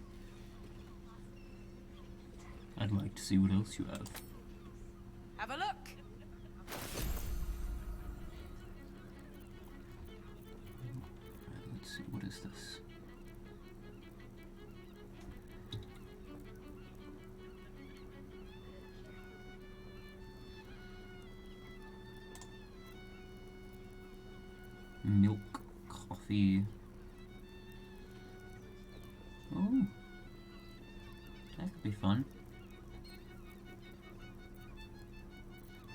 S1: I'd like to see what else you have.
S6: Have a look.
S1: Let's see, what is this? Milk, coffee. Oh, that could be fun.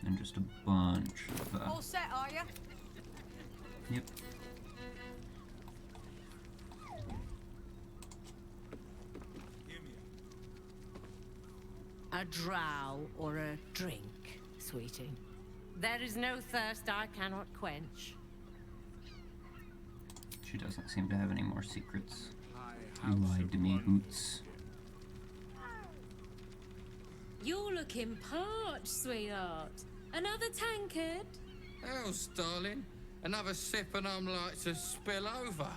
S1: And just a bunch of
S6: All set, are you?
S1: Yep.
S12: A drow or a drink, sweetie. There is no thirst I cannot quench.
S1: She doesn't seem to have any more secrets. You lied to me, Boots.
S21: You're looking parched, sweetheart. Another tankard?
S23: Else, darling. Another sip and I'm like to spill over.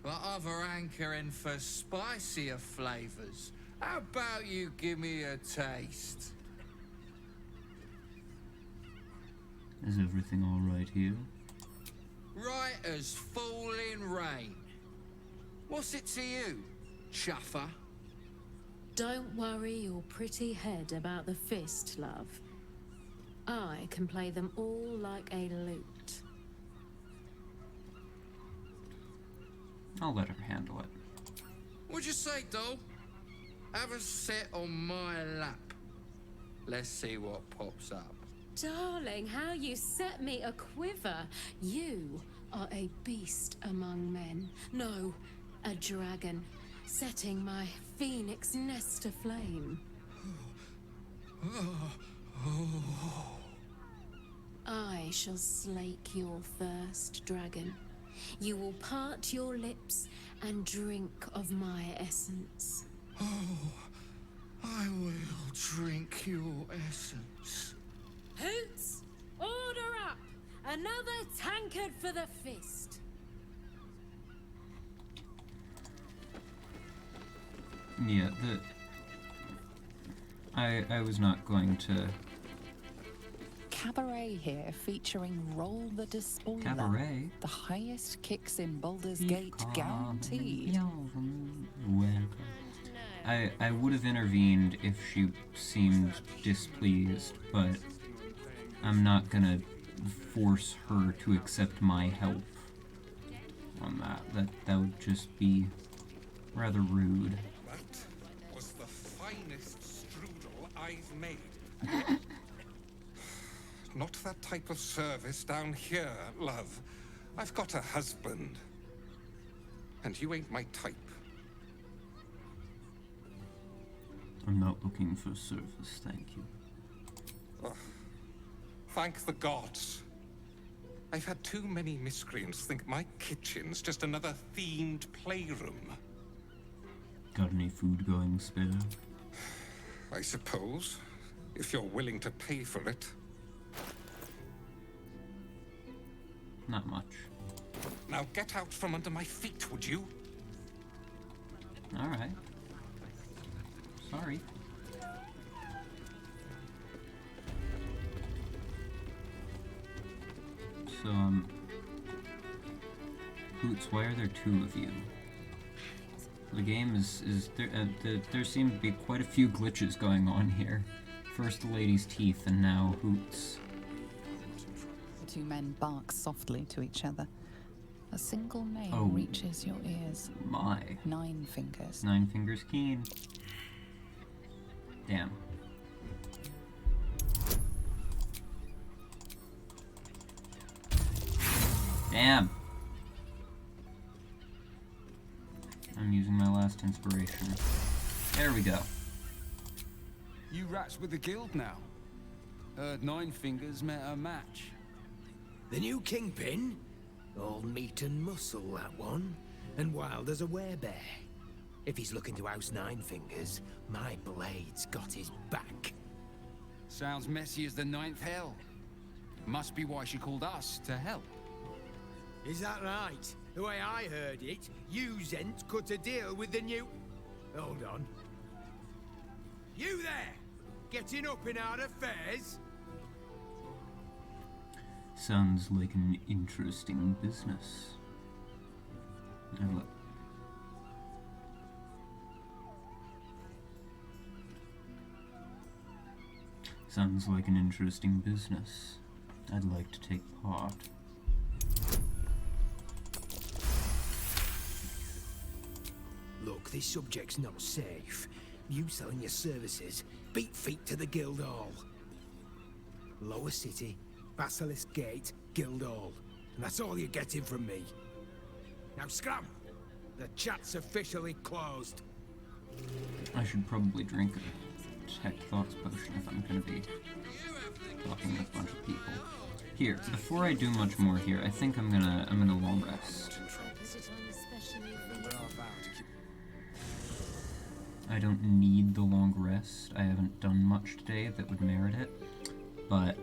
S23: But other hankering for spicier flavors. How about you give me a taste?
S1: Is everything all right here?
S23: Right as falling rain. What's it to you, chuffer?
S21: Don't worry your pretty head about the fist, love. I can play them all like a lute.
S1: I'll let her handle it.
S23: What'd you say, doll? Have a sit on my lap. Let's see what pops up.
S21: Darling, how you set me a quiver. You are a beast among men. No, a dragon, setting my phoenix nest aflame. I shall slake your thirst, dragon. You will part your lips and drink of my essence.
S23: Oh, I will drink your essence.
S21: Hoots, order up! Another tankard for the fist.
S1: Yeah, I was not going to...
S9: Cabaret here, featuring Roll the Despoiler.
S1: Cabaret?
S9: The highest kicks in Baldur's Gate guaranteed.
S1: I would have intervened if she seemed displeased, but I'm not gonna force her to accept my help on that. That would just be rather rude.
S5: That was the finest strudel I've made. Not that type of service down here, love. I've got a husband. And you ain't my type.
S1: I'm not looking for service, thank you.
S5: Thank the gods. I've had too many miscreants think my kitchen's just another themed playroom.
S1: Got any food going spare?
S5: I suppose, if you're willing to pay for it.
S1: Not much.
S5: Now get out from under my feet, would you?
S1: Alright. Sorry. So, Hoots, why are there two of you? The game is there seem to be quite a few glitches going on here. First the lady's teeth, and now Hoots.
S9: The two men bark softly to each other. A single name reaches your ears.
S1: My.
S9: 9 Fingers.
S1: 9 Fingers Keen. Damn. Damn. I'm using my last inspiration. There we go.
S10: You rats with the guild now. Heard 9 Fingers met a match.
S11: The new kingpin? All meat and muscle, that one. And wild as a werebear. If he's looking to oust 9 Fingers, my blade's got his back.
S10: Sounds messy as the 9th hell. Must be why she called us to help.
S11: Is that right? The way I heard it, you Zent cut a deal with the new... Hold on. You there! Getting up in our affairs?
S1: Sounds like an interesting business. Sounds like an interesting business. I'd like to take part.
S11: Look, this subject's not safe. You selling your services, beat feet to the Guildhall. Lower City, Basilisk Gate, Guildhall. And that's all you're getting from me. Now scram! The chat's officially closed.
S1: I should probably drink a Tech Thoughts potion if I'm gonna be talking with a bunch of people. Here, before I do much more here, I think I'm gonna long rest. I don't need the long rest. I haven't done much today that would merit it. But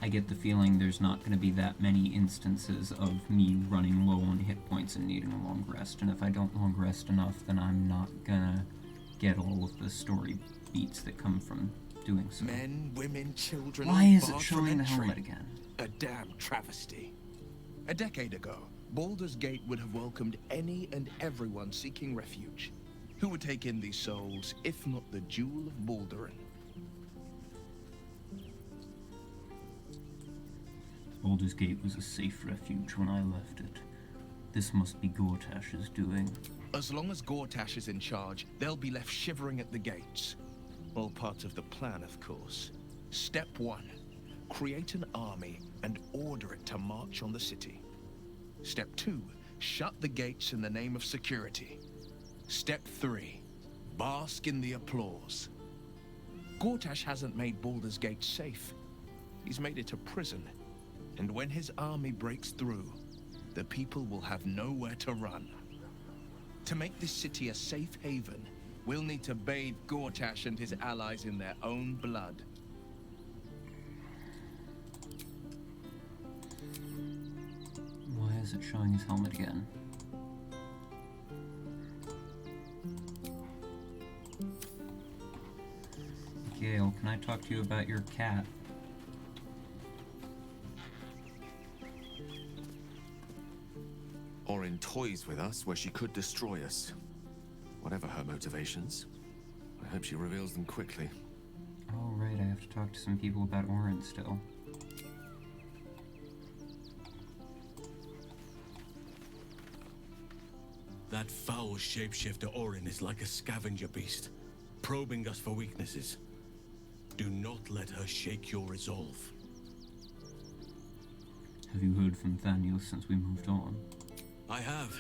S1: I get the feeling there's not going to be that many instances of me running low on hit points and needing a long rest, and if I don't long rest enough, then I'm not gonna get all of the story beats that come from doing so.
S2: Men, women, children.
S1: Why
S2: all
S1: is it
S2: barred
S1: showing
S2: from
S1: the
S2: entry.
S1: helmet again?
S2: A damn travesty. A decade ago, Baldur's Gate would have welcomed any and everyone seeking refuge. Who would take in these souls, if not the Jewel of Baldurin?
S1: Baldur's Gate was a safe refuge when I left it. This must be Gortash's doing.
S2: As long as Gortash is in charge, they'll be left shivering at the gates. All part of the plan, of course. Step 1. Create an army and order it to march on the city. Step 2. Shut the gates in the name of security. Step 3. Bask in the applause. Gortash hasn't made Baldur's Gate safe. He's made it a prison. And when his army breaks through, the people will have nowhere to run. To make this city a safe haven, we'll need to bathe Gortash and his allies in their own blood.
S1: Why is it showing his helmet again? Gale, can I talk to you about your cat?
S14: Orin toys with us where she could destroy us. Whatever her motivations, I hope she reveals them quickly.
S1: Oh, right, I have to talk to some people about Orin still.
S15: That foul shapeshifter Orin is like a scavenger beast, probing us for weaknesses. Do not let her shake your resolve.
S1: Have you heard from Thaniel since we moved on?
S15: I have.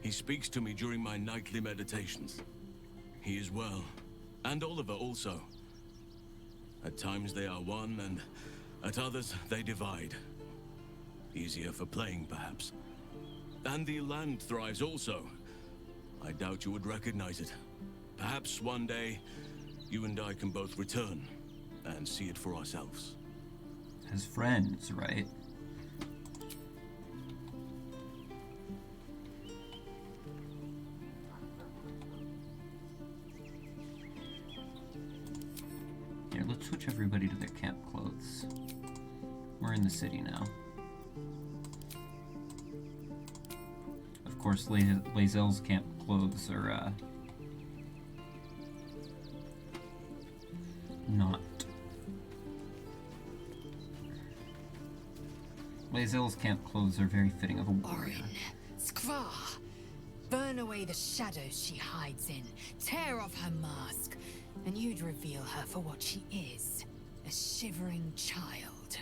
S15: He speaks to me during my nightly meditations. He is well, and Oliver also. At times they are one, and at others they divide. Easier for playing, perhaps. And the land thrives also. I doubt you would recognize it. Perhaps one day, you and I can both return and see it for ourselves.
S1: As friends, right? Here, let's switch everybody to their camp clothes. We're in the city now. Of course, Lae'zel's camp clothes are, not. Lae'zel's camp clothes are very fitting of a warrior.
S16: Orin, Skvar, burn away the shadows she hides in, tear off her mask, and you'd reveal her for what she is, a shivering child.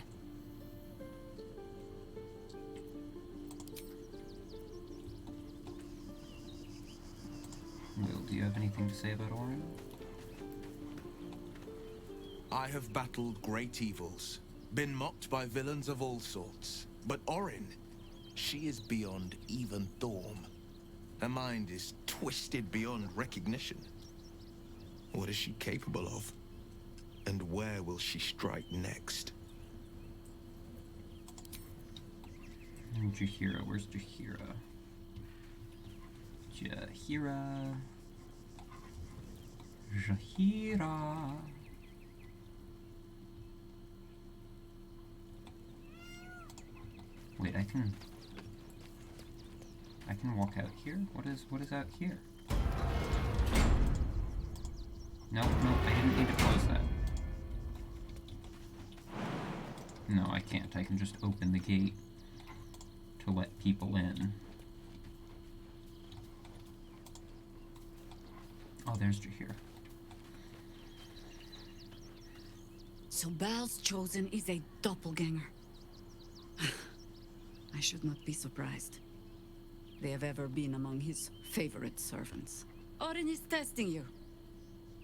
S1: Will, do you have anything to say about Orin?
S2: I have battled great evils, been mocked by villains of all sorts. But Orin, she is beyond even Thorm. Her mind is twisted beyond recognition. What is she capable of? And where will she strike next?
S1: Jaheira, where's Jaheira? Jaheira. Jaheira. Wait, I can walk out here? What is out here? No, I didn't need to close that. No, I can't. I can just open the gate to let people in. Oh, there's Jaheira.
S17: So Bal's chosen is a doppelganger. I should not be surprised. They have ever been among his favorite servants. Orin is testing you.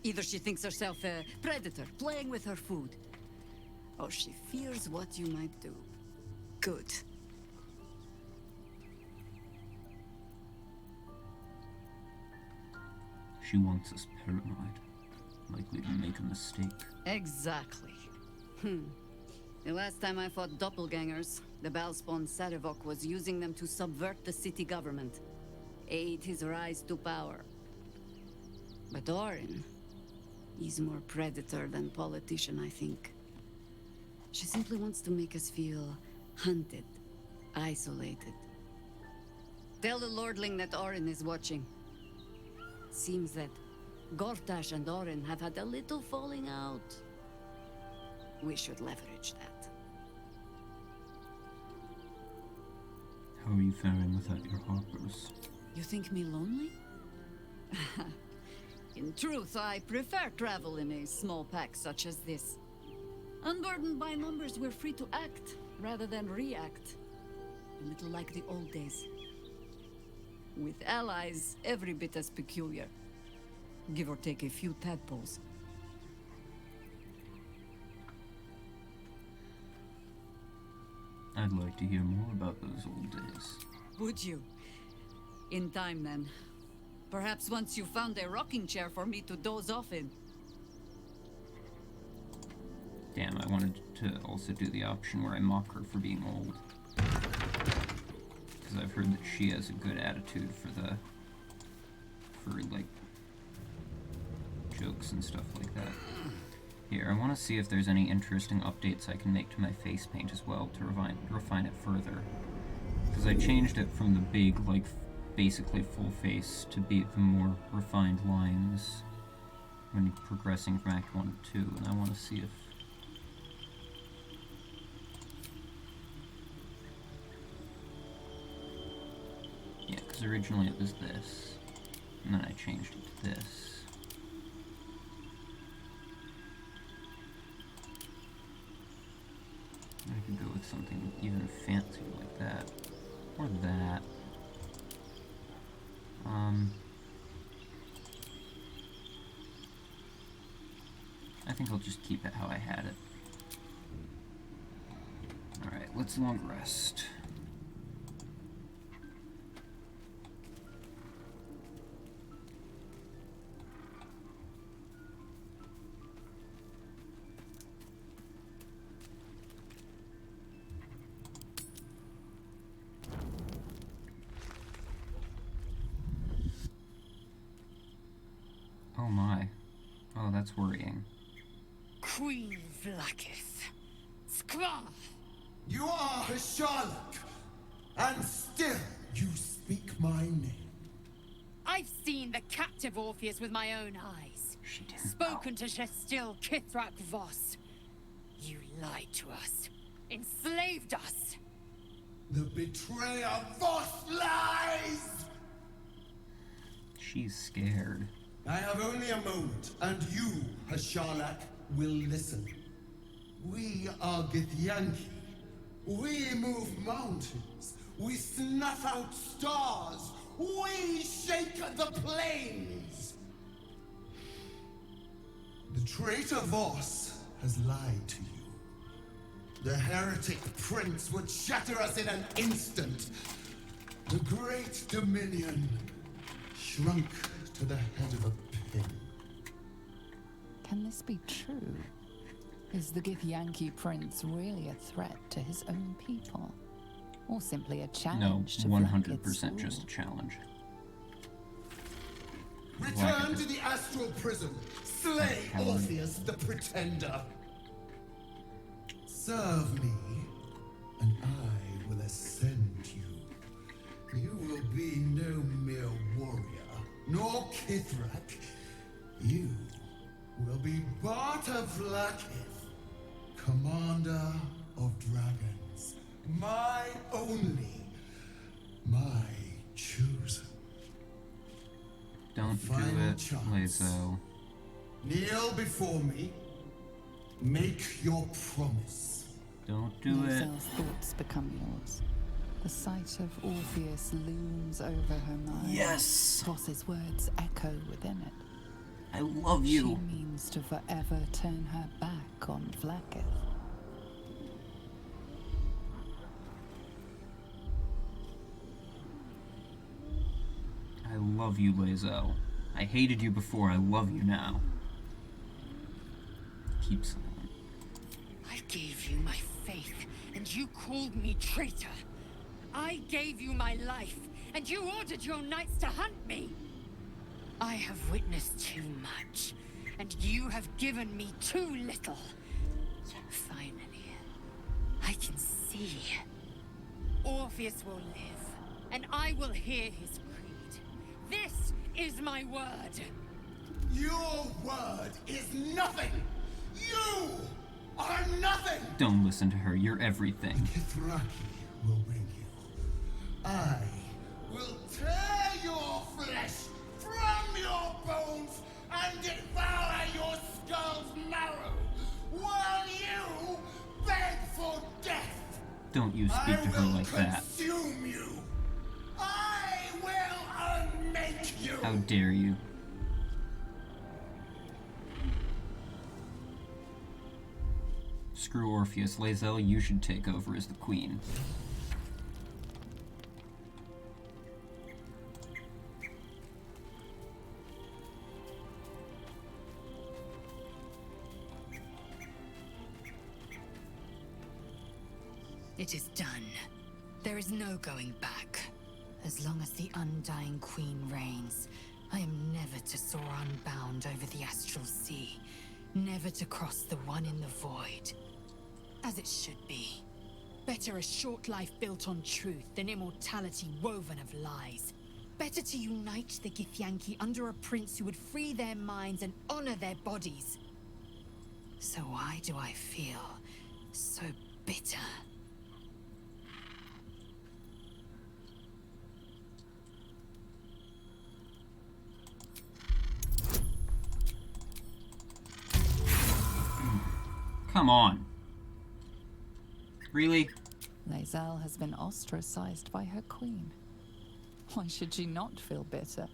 S17: Either she thinks herself a predator, playing with her food, or she fears what you might do. Good.
S1: She wants us paranoid, likely to make a mistake.
S17: Exactly. The last time I fought doppelgangers, the Balspawn Sarevok was using them to subvert the city government, aid his rise to power.
S18: But Orin, he's more predator than politician, I think. She simply wants to make us feel hunted, isolated. Tell the Lordling that Orin is watching. Seems that Gortash and Orin have had a little falling out. We should leverage that.
S1: How are you faring without your harpers?
S18: You think me lonely? In truth, I prefer travel in a small pack such as this. Unburdened by numbers, we're free to act rather than react. A little like the old days. With allies every bit as peculiar. Give or take a few tadpoles.
S1: I'd like to hear more about those old days.
S18: Would you? In time, then. Perhaps once you found a rocking chair for me to doze off in.
S1: Damn, I wanted to also do the option where I mock her for being old. Because I've heard that she has a good attitude for like, jokes and stuff like that. Here, I want to see if there's any interesting updates I can make to my face paint as well to refine it further. Because I changed it from the big, like, basically full face to be the more refined lines when progressing from Act 1 to 2, and I want to see if... Yeah, because originally it was this, and then I changed it to this. I could go with something even fancier like that. Or that. I think I'll just keep it how I had it. Alright, let's long rest. Oh my. Oh, that's worrying.
S12: Queen Vlakith. Skva!
S20: You are a Sherlock, and still you speak my name.
S6: I've seen the captive Orpheus with my own eyes.
S1: She didn't
S6: Spoken to Shestil Kithrak Voss. You lied to us. Enslaved us.
S20: The betrayer Voss lies!
S1: She's scared.
S20: I have only a moment, and you, Hasharlak, will listen. We are Githyanki. We move mountains. We snuff out stars. We shake the plains. The traitor Voss has lied to you. The heretic prince would shatter us in an instant. The great dominion shrunk to the head of a pin.
S9: Can this be true? Is the Githyanki prince really a threat to his own people? Or simply a
S1: No,
S9: challenge to
S1: 100% just a challenge.
S20: Return to the astral prism. Slay Orpheus the Pretender. Serve me, and I will ascend you. You will be no mere warrior, nor Kithrak. You will be Barta Vlakith, commander of dragons. My only, my chosen.
S1: Don't do it, Lazo.
S20: Kneel before me. Make your promise.
S1: Don't do it.
S9: Lazel's thoughts become yours. The sight of Orpheus looms over her mind.
S1: Yes!
S9: Voss's words echo within it.
S1: I love you.
S9: She means to forever turn her back on Vlakith.
S1: I love you, Lazo. I hated you before, I love you now. Keep silent.
S6: I gave you my faith, and you called me traitor. I gave you my life, and you ordered your knights to hunt me.
S16: I have witnessed too much, and you have given me too little. Finally, I can see. Orpheus will live, and I will hear his creed. This is my word.
S20: Your word is nothing! You are nothing!
S1: Don't listen to her, you're everything.
S20: Githyanki will bring you. I will tear your flesh from your bones and devour your skull's marrow, while you beg for death.
S1: Don't you speak to her like that.
S20: I will consume you. I will unmake you.
S1: How dare you? Screw Orpheus. Lae'zel, you should take over as the queen.
S16: It is done. There is no going back. As long as the Undying Queen reigns, I am never to soar unbound over the astral sea. Never to cross the one in the void. As it should be. Better a short life built on truth than immortality woven of lies. Better to unite the Githyanki under a prince who would free their minds and honor their bodies. So why do I feel so bitter?
S1: Come on. Really?
S9: Lae'zel has been ostracized by her queen. Why should she not feel bitter?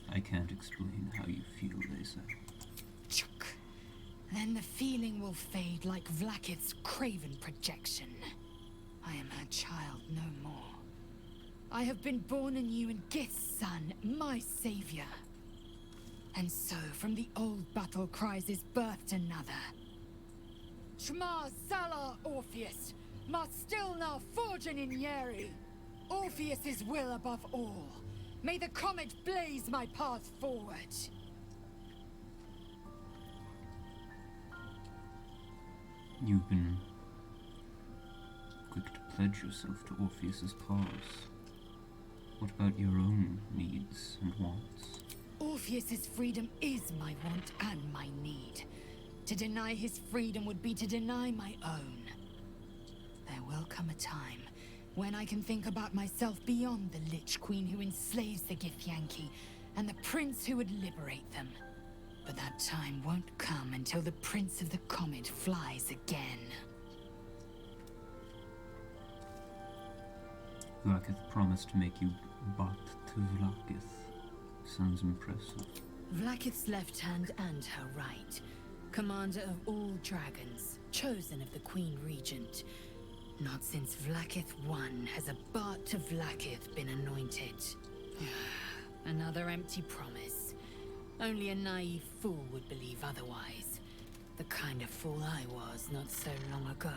S1: I can't explain how you feel, Lae'zel.
S16: Chuk. Then the feeling will fade like Vlaakith's craven projection. I am her child no more. I have been born anew in Gith's son, my savior. And so, from the old battle cries is birthed another. Shma Salar Orpheus, Mastilna Forgin in Yeri. Orpheus's will above all. May the comet blaze my path forward.
S1: You've been quick to pledge yourself to Orpheus's cause. What about your own needs and wants?
S16: Orpheus's freedom is my want and my need. To deny his freedom would be to deny my own. There will come a time when I can think about myself beyond the Lich Queen who enslaves the Githyanki and the prince who would liberate them. But that time won't come until the Prince of the Comet flies again.
S1: Vlaakith promised to make you Bat to Vlaakith. Sounds impressive.
S16: Vlaakith's left hand and her right. Commander of all dragons, chosen of the Queen Regent. Not since Vlaakith I has a Bart to Vlaakith been anointed. Another empty promise. Only a naive fool would believe otherwise. The kind of fool I was not so long ago.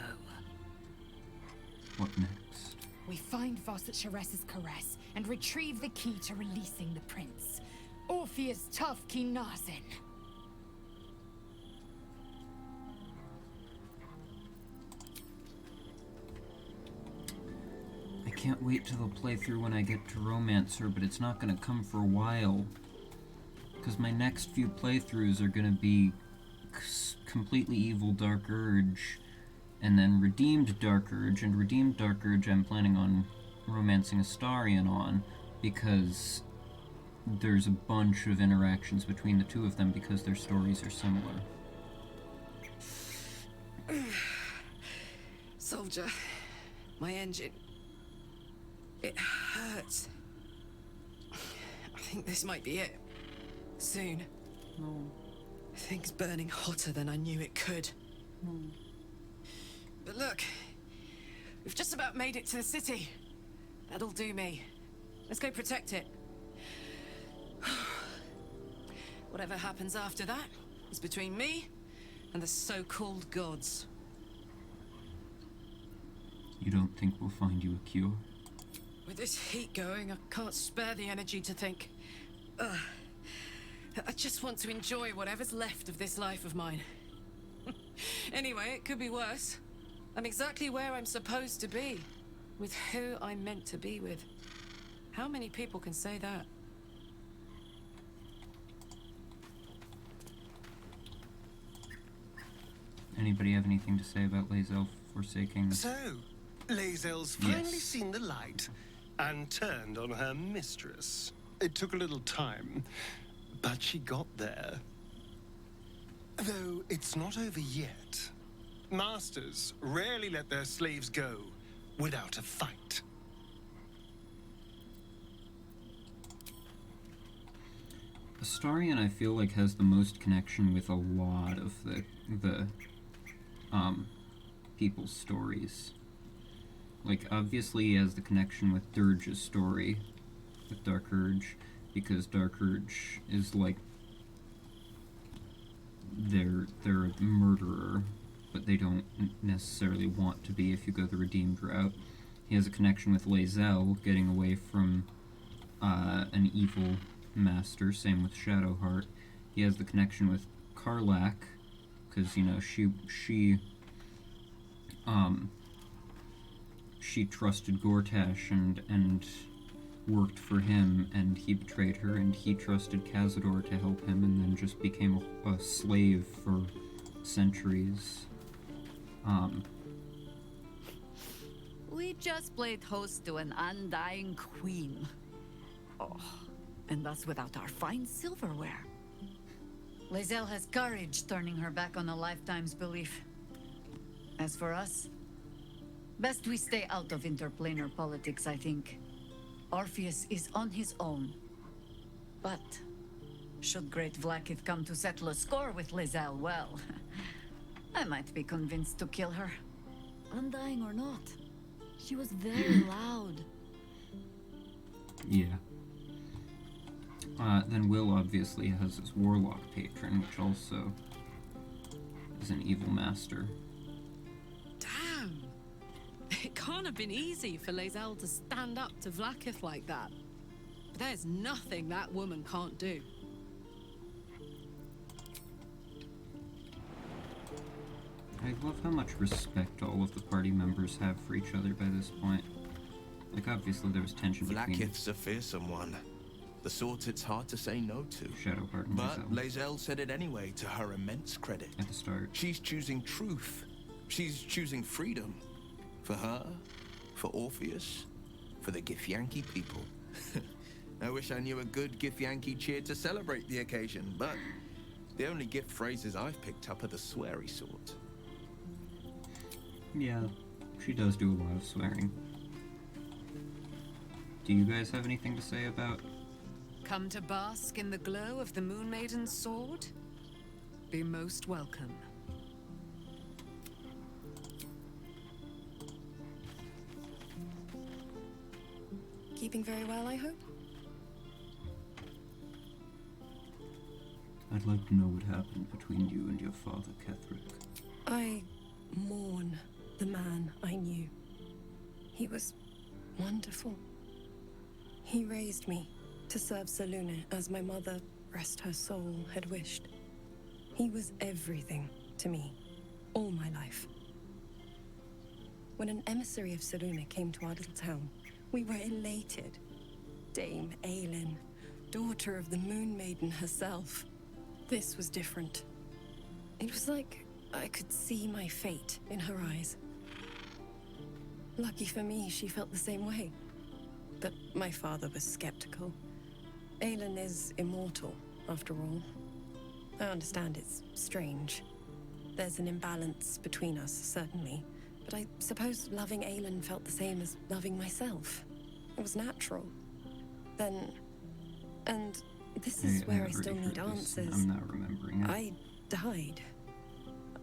S1: What next?
S16: We find Voss at Sharess's caress and retrieve the key to releasing the prince. Orpheus tough Kinazin.
S1: I can't wait till the playthrough when I get to romance her, but it's not gonna come for a while. Because my next few playthroughs are gonna be completely evil Dark Urge, and then Redeemed Dark Urge, and Redeemed Dark Urge I'm planning on romancing Astarion on, because there's a bunch of interactions between the two of them because their stories are similar.
S7: Soldier, my engine. It hurts. I think this might be it. Soon. Things burning hotter than I knew it could. But look, we've just about made it to the city. That'll do me. Let's go protect it. Whatever happens after that is between me and the so-called gods.
S1: You don't think we'll find you a cure?
S7: With this heat going, I can't spare the energy to think. Ugh. I just want to enjoy whatever's left of this life of mine. Anyway, it could be worse. I'm exactly where I'm supposed to be, with who I'm meant to be with. How many people can say that?
S1: Anybody have anything to say about Lae'zel forsaking?
S4: So, Lae'zel's finally seen the light and turned on her mistress. It took a little time, but she got there. Though it's not over yet. Masters rarely let their slaves go without a fight.
S1: Astarion, I feel like, has the most connection with a lot of the people's stories. Like, obviously he has the connection with Dirge's story, with Dark Urge, because Dark Urge is like, they're a murderer, but they don't necessarily want to be if you go the redeemed route. He has a connection with Lae'zel, getting away from an evil master, same with Shadowheart. He has the connection with Karlach, because, you know, she trusted Gortash and worked for him, and he betrayed her, and he trusted Cazador to help him, and then just became a slave for centuries.
S18: We just played host to an undying queen. Oh, and that's without our fine silverware. Lae'zel has courage turning her back on a lifetime's belief. As for us, best we stay out of interplanar politics, I think. Orpheus is on his own. But should Great Vlaakith come to settle a score with Lae'zel, well, I might be convinced to kill her. Undying or not, she was very loud.
S1: Yeah. Then Will obviously has his warlock patron, which also is an evil master.
S7: Damn! It can't have been easy for Lae'zel to stand up to Vlaakith like that. But there's nothing that woman can't do.
S1: I love how much respect all of the party members have for each other by this point. Like, obviously there was tension between...
S2: Vlaakith's a fearsome one. The sort it's hard to say no to.
S1: Shadowheart and
S2: But Lae'zel said it anyway, to her immense credit.
S1: At the start.
S2: She's choosing truth. She's choosing freedom. For her, for Orpheus, for the Githyanki people. I wish I knew a good Githyanki cheer to celebrate the occasion, but the only gift phrases I've picked up are the sweary sort.
S1: Yeah, she does do a lot of swearing. Do you guys have anything to say about...
S7: Come to bask in the glow of the Moon Maiden's sword? Be most welcome.
S8: Keeping very well, I hope?
S1: I'd like to know what happened between you and your father, Ketherick.
S8: I mourn the man I knew. He was wonderful. He raised me to serve Selûne as my mother, rest her soul, had wished. He was everything to me, all my life. When an emissary of Selûne came to our little town, we were elated. Dame Aelin, daughter of the Moon Maiden herself. This was different. It was like I could see my fate in her eyes. Lucky for me, she felt the same way. But my father was skeptical. Aelin is immortal, after all. I understand it's strange. There's an imbalance between us, certainly. But I suppose loving Aelin felt the same as loving myself. It was natural. Then... And this is where I still need answers.
S1: I'm not remembering it.
S8: I died.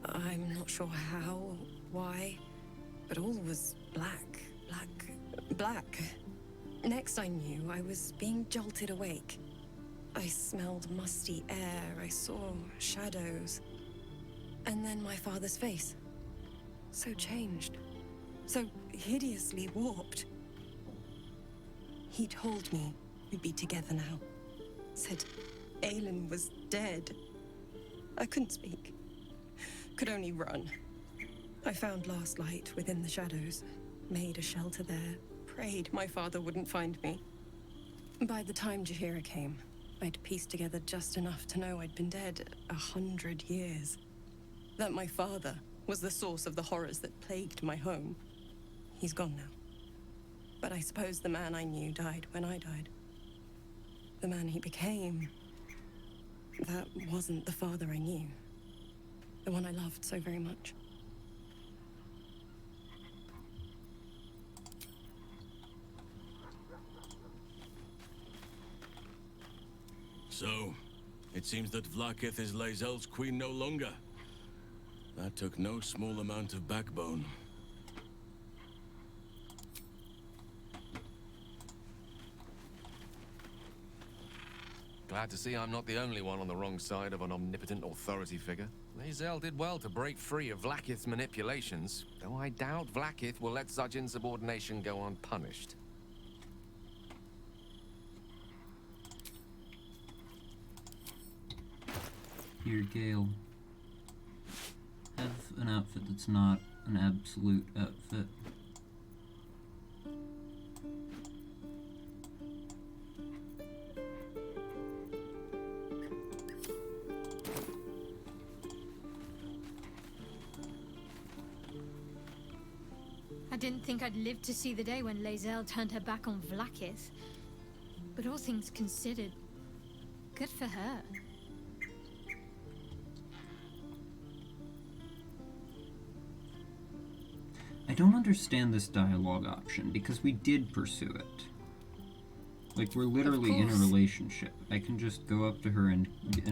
S8: I'm not sure how, why, but all was black. Next I knew, I was being jolted awake. I smelled musty air, I saw shadows. And then my father's face. So changed. So hideously warped. He told me we'd be together now. Said Aelin was dead. I couldn't speak. Could only run. I found last light within the shadows. Made a shelter there. Prayed my father wouldn't find me. By the time Jaheira came, I'd pieced together just enough to know I'd been dead 100 years. That my father was the source of the horrors that plagued my home. He's gone now. But I suppose the man I knew died when I died. The man he became, that wasn't the father I knew. The one I loved so very much.
S15: So, it seems that Vlaakith is Lae'zel's queen no longer. That took no small amount of backbone.
S14: Glad to see I'm not the only one on the wrong side of an omnipotent authority figure. Lae'zel did well to break free of Vlaakith's manipulations, though I doubt Vlaakith will let such insubordination go unpunished.
S1: Here, Gale. Have an outfit that's not an absolute outfit.
S13: I didn't think I'd live to see the day when Lae'zel turned her back on Vlaakith. But all things considered, good for her.
S1: I don't understand this dialogue option, because we did pursue it. Like, we're literally in a relationship. I can just go up to her and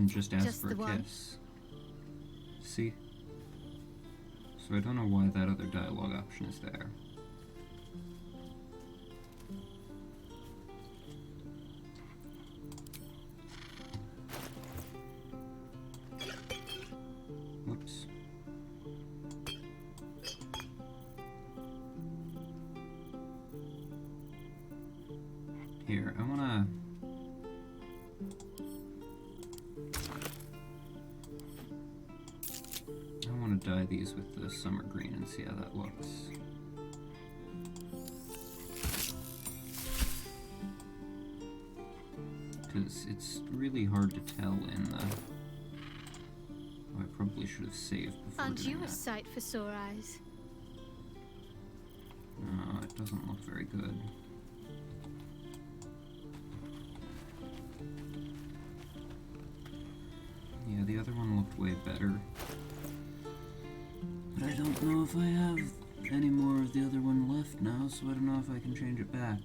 S1: just ask for a kiss. See? So I don't know why that other dialogue option is there. Whoops. Here, I wanna... dye these with the summer green and see how that looks. Because it's really hard to tell in the... Oh, I probably should have saved before
S13: Aren't
S1: doing
S13: you a
S1: that.
S13: sight for sore eyes?
S1: No, it doesn't look very good. Yeah, the other one looked way better. But I don't know if I have any more of the other one left now, so I don't know if I can change it back.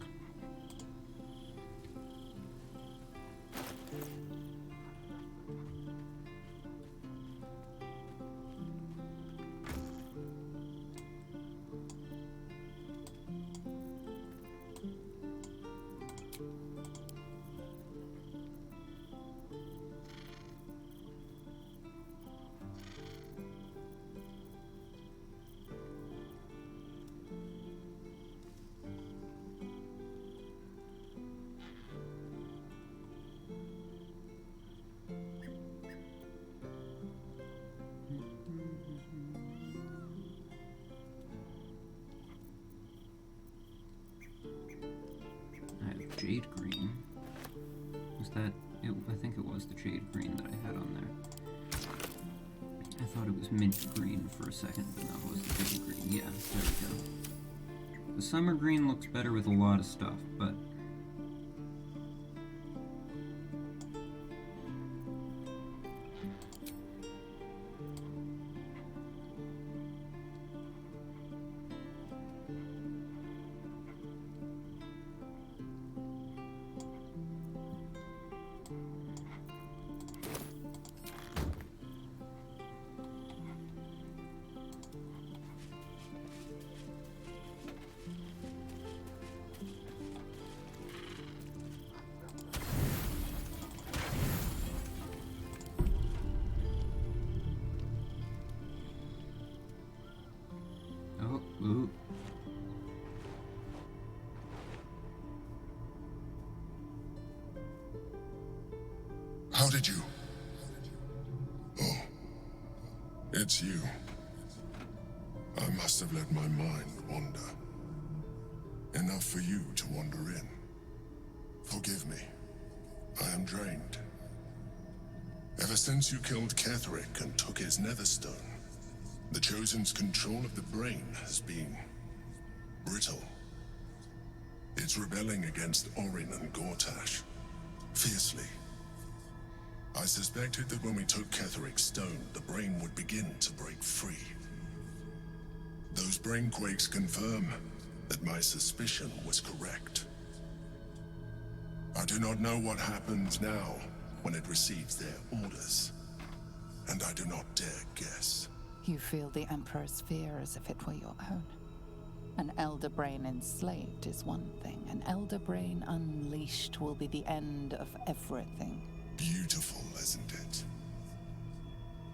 S1: I have jade green. Was that it? I think it was the jade green that I had on there. I thought it was mint green for a second, but no, it was the jade green. Yeah, there we go. The summer green looks better with a lot of stuff, but
S3: How did you? Oh, it's you. I must have let my mind wander. Enough for you to wander in. Forgive me. I am drained. Ever since you killed Ketherick and took his netherstone, the Chosen's control of the brain has been brittle. It's rebelling against Orin and Gortash, fiercely. I suspected that when we took Ketherick's stone, the brain would begin to break free. Those brain quakes confirm that my suspicion was correct. I do not know what happens now when it receives their orders, and I do not dare guess.
S9: You feel the Emperor's fear as if it were your own. An Elder Brain enslaved is one thing. An Elder Brain unleashed will be the end of everything.
S3: Beautiful, isn't it?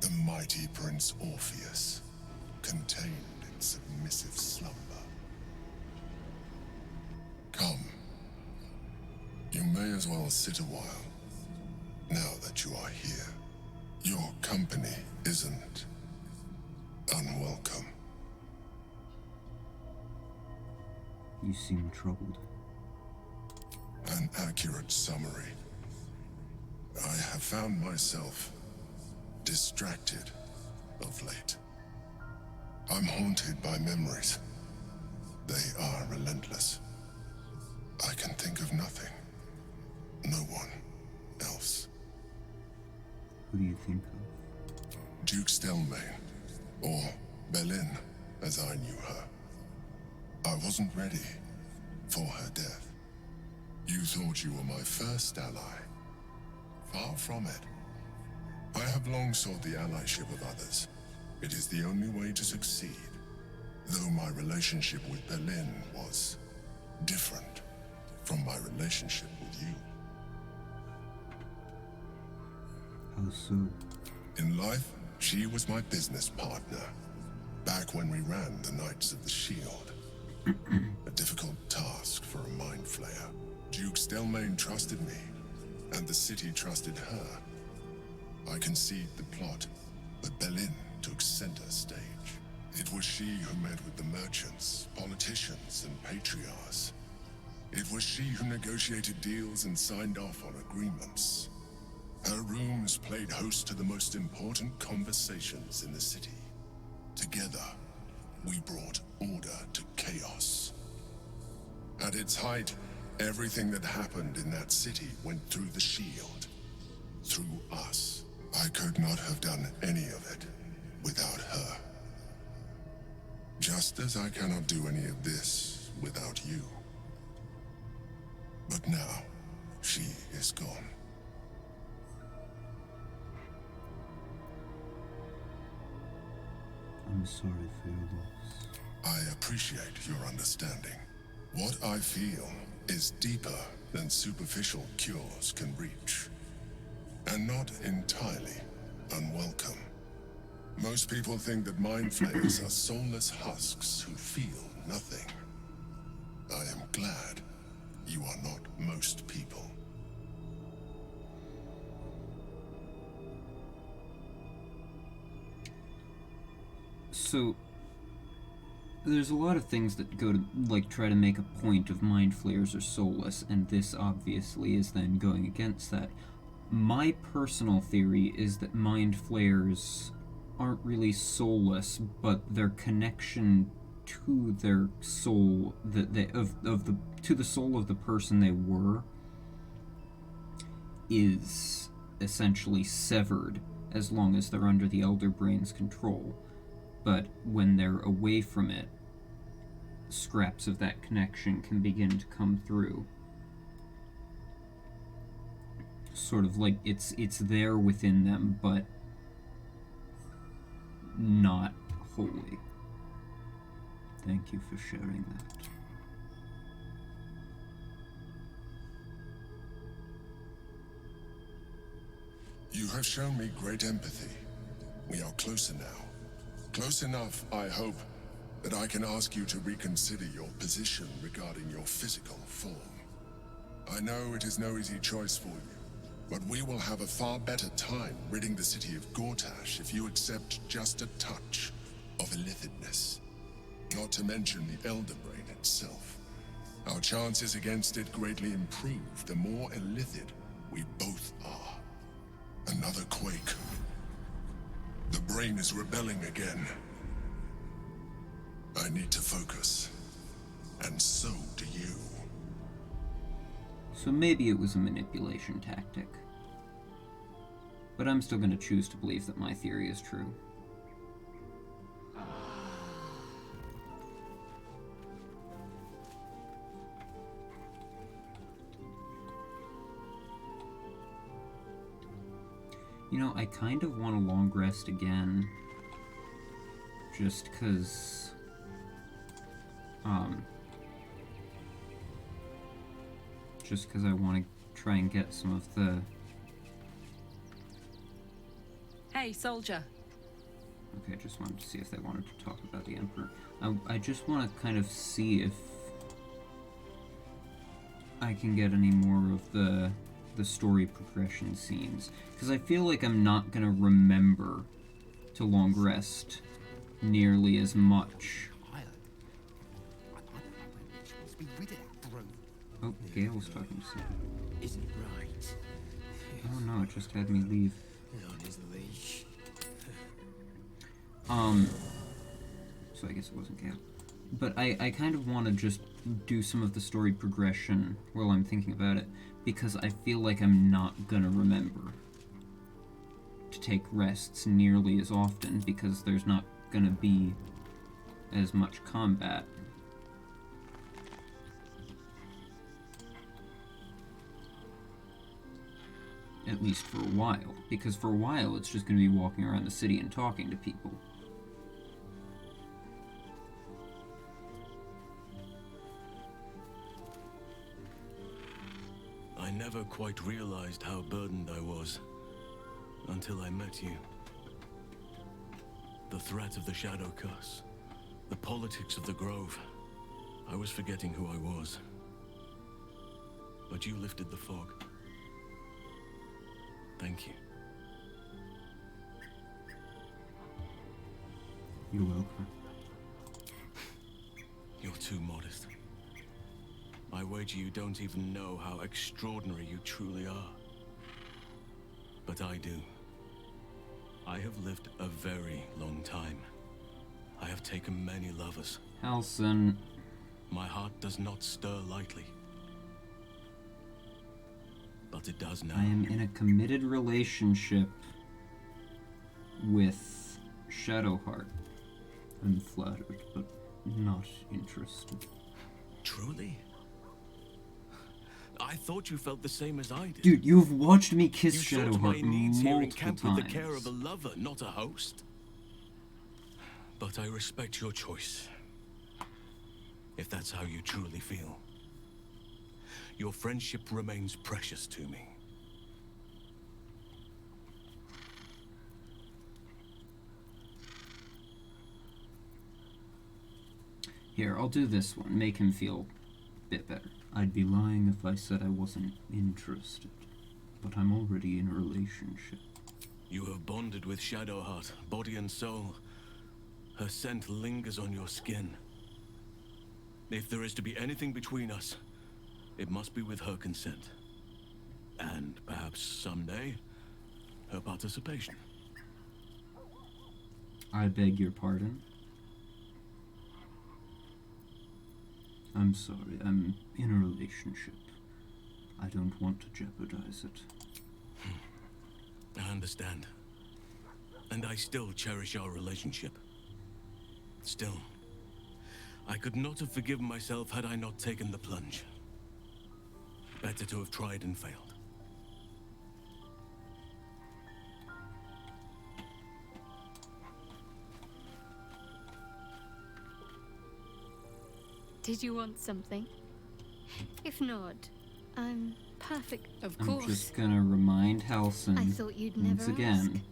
S3: The mighty Prince Orpheus, contained in submissive slumber. Come. You may as well sit a while, now that you are here. Your company isn't unwelcome.
S1: You seem troubled.
S3: An accurate summary. I have found myself distracted of late. I'm haunted by memories. They are relentless. I can think of nothing. No one else.
S1: Who do you think of?
S3: Duke Stelmane, or Belin, as I knew her. I wasn't ready for her death. You thought you were my first ally. Far from it. I have long sought the allyship of others. It is the only way to succeed. Though my relationship with Belin was different from my relationship with you.
S1: How so?
S3: In life, she was my business partner. Back when we ran the Knights of the Shield. A difficult task for a mind flayer. Duke Stelmane trusted me, and the city trusted her. I conceived the plot, but Belin took center stage. It was she who met with the merchants, politicians, and patriarchs. It was she who negotiated deals and signed off on agreements. Her rooms played host to the most important conversations in the city. Together, we brought order to chaos. At its height, everything that happened in that city went through the shield. Through us. I could not have done any of it without her. Just as I cannot do any of this without you. But now, she is gone.
S1: I'm sorry for your loss.
S3: I appreciate your understanding. What I feel is deeper than superficial cures can reach. And not entirely unwelcome. Most people think that mind flayers are soulless husks who feel nothing. I am glad you are not most people.
S1: So, there's a lot of things that go to, like, try to make a point of mind flayers are soulless, and this obviously is then going against that. My personal theory is that mind flayers aren't really soulless, but their connection to their soul, to the soul of the person they were, is essentially severed as long as they're under the Elder Brain's control. But when they're away from it, scraps of that connection can begin to come through. Sort of like it's there within them, but not wholly. Thank you for sharing that.
S3: You have shown me great empathy. We are closer now. Close enough, I hope, that I can ask you to reconsider your position regarding your physical form. I know it is no easy choice for you, But we will have a far better time ridding the city of Gortash if you accept just a touch of illithidness. Not to mention the Elder Brain itself. Our chances against it greatly improve the more illithid we both are. Another quake. The brain is rebelling again. I need to focus. And so do you.
S1: So maybe it was a manipulation tactic. But I'm still going to choose to believe that my theory is true. You know, I kind of want a long rest again. Just because... just because I want to try and get some of the...
S17: Hey, soldier.
S1: Okay, I just wanted to see if they wanted to talk about the Emperor. I just want to kind of see if I can get any more of the story progression scenes. Because I feel like I'm not going to remember to long rest nearly as much. Oh, Gale's talking to someone.
S11: Isn't it right?
S1: Oh no, it just had me leave.
S11: On his leash.
S1: So I guess it wasn't Gale. But I kind of want to just do some of the story progression while I'm thinking about it, because I feel like I'm not gonna remember to take rests nearly as often, because there's not gonna be as much combat. At least for a while, because for a while it's just going to be walking around the city and talking to people.
S15: I never quite realized how burdened I was until I met you. The threat of the Shadow Curse, the politics of the Grove. I was forgetting who I was. But you lifted the fog. Thank you.
S1: You're welcome.
S15: You're too modest. I wager you don't even know how extraordinary you truly are. But I do. I have lived a very long time. I have taken many lovers.
S1: Halsin.
S15: My heart does not stir lightly. But it does now.
S1: I am in a committed relationship with Shadowheart. I'm flattered, but not interested.
S15: Truly? I thought you felt the same as I did.
S1: Dude, you've watched me kiss
S15: you
S1: Shadowheart
S15: my needs here in
S1: multiple
S15: camp
S1: times.
S15: with the care of a lover, not a host. But I respect your choice. If that's how you truly feel. Your friendship remains precious to me.
S1: Here, I'll do this one. Make him feel a bit better. I'd be lying if I said I wasn't interested. But I'm already in a relationship.
S15: You have bonded with Shadowheart, body and soul. Her scent lingers on your skin. If there is to be anything between us, it must be with her consent. And perhaps someday, her participation.
S1: I beg your pardon? I'm sorry, I'm in a relationship. I don't want to jeopardize it.
S15: I understand. And I still cherish our relationship. Still, I could not have forgiven myself had I not taken the plunge. Better to have tried and failed.
S13: Did you want something? If not, I'm perfect. Of
S1: I'm
S13: course.
S1: just gonna remind Halsin
S13: I thought you'd never
S1: once again.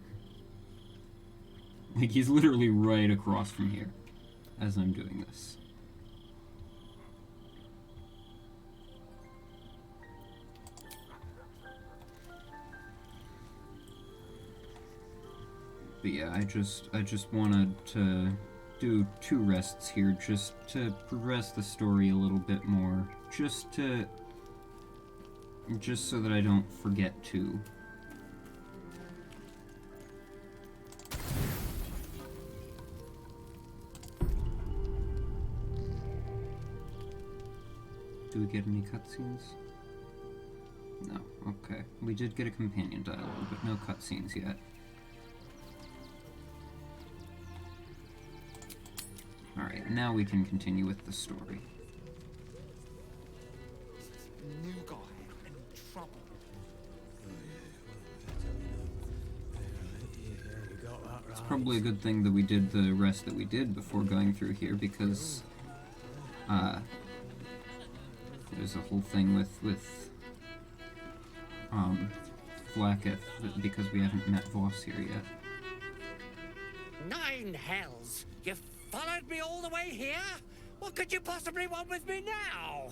S1: Like, he's literally right across from here as I'm doing this. But yeah, I just wanted to do 2 rests here just to progress the story a little bit more. Just so that I don't forget to. Do we get any cutscenes? No. Okay. We did get a companion dialogue, but no cutscenes yet. Alright, now we can continue with the story.
S5: New guy in trouble.
S1: It's probably a good thing that we did the rest that we did before going through here, because there's a whole thing with Vlaakith, because we haven't met Voss here yet.
S19: 9 hells! You followed me all the way here? What could you possibly want with me now?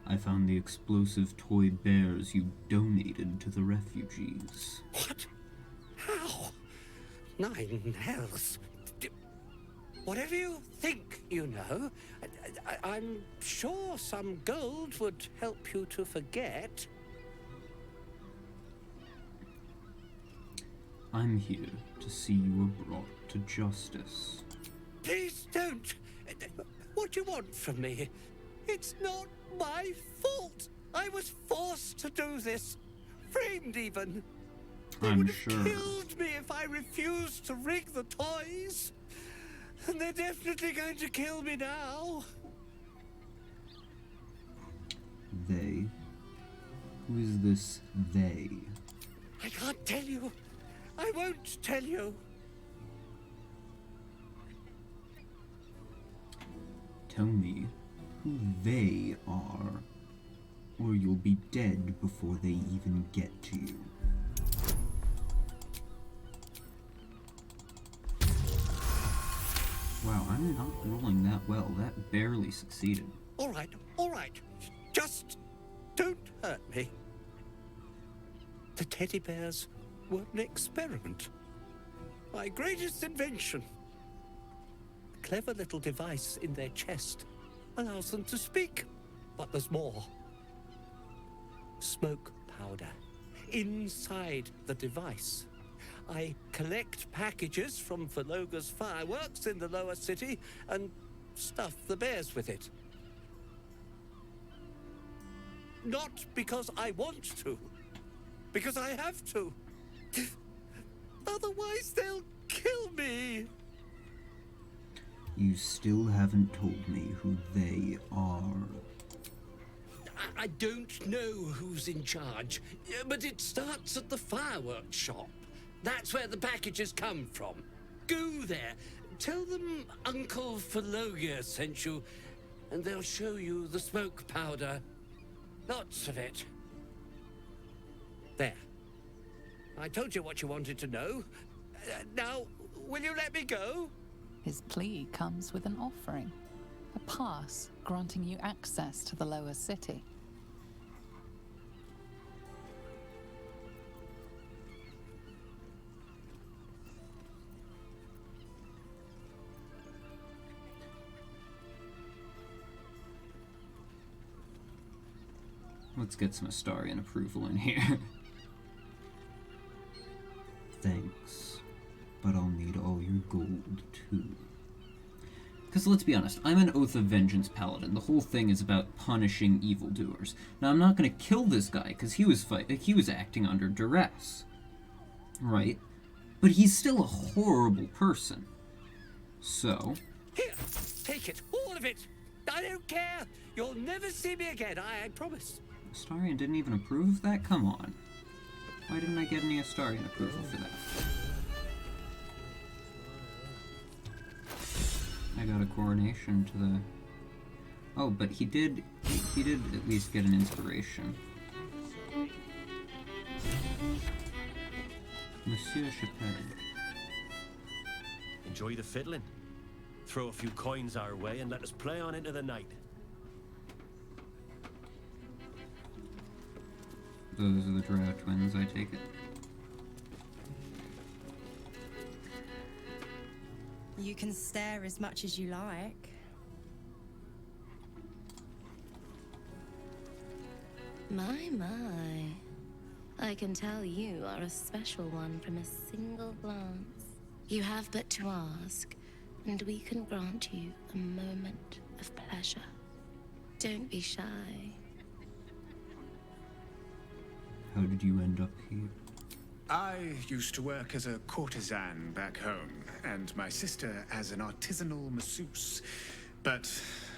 S1: I found the explosive toy bears you donated to the refugees.
S19: What? How? 9 hells? Whatever you think you know, I'm sure some gold would help you to forget.
S1: I'm here to see you are brought to justice.
S19: Please don't. What do you want from me? It's not my fault. I was forced to do this. Framed even. They would have killed me if I refused to rig the toys. And they're definitely going to kill me now.
S1: They? Who is this they?
S19: I can't tell you. I won't tell you.
S1: Tell me who they are, or you'll be dead before they even get to you. Wow, I'm not rolling that well. That barely succeeded.
S19: All right. Just don't hurt me. The teddy bears were an experiment. My greatest invention. A clever little device in their chest allows them to speak. But there's more. Smoke powder inside the device. I collect packages from Valoga's fireworks in the lower city and stuff the bears with it. Not because I want to, because I have to. Otherwise they'll kill me.
S1: You still haven't told me who they are.
S19: I don't know who's in charge, but it starts at the fireworks shop. That's where the packages come from. Go there. Tell them Uncle Valoga sent you, and they'll show you the smoke powder. Lots of it. There. I told you what you wanted to know. Now, will you let me go?
S9: His plea comes with an offering. A pass granting you access to the lower city.
S1: Let's get some Astarian approval in here. Thanks, but I'll need all your gold, too. Because let's be honest, I'm an Oath of Vengeance paladin. The whole thing is about punishing evildoers. Now, I'm not going to kill this guy, because he was acting under duress. Right? But he's still a horrible person. So...
S19: Here, take it, all of it. I don't care. You'll never see me again, I promise.
S1: Astarian didn't even approve of that? Come on. Why didn't I get any Astarian approval for that? I got a coronation to the... Oh, but he did at least get an inspiration. Monsieur Chappelle.
S22: Enjoy the fiddling. Throw a few coins our way and let us play on into the night.
S1: Those are the Drow twins, I take it.
S8: You can stare as much as you like.
S10: My. I can tell you are a special one from a single glance. You have but to ask, and we can grant you a moment of pleasure. Don't be shy.
S1: How did you end up here?
S21: I used to work as a courtesan back home, and my sister as an artisanal masseuse. But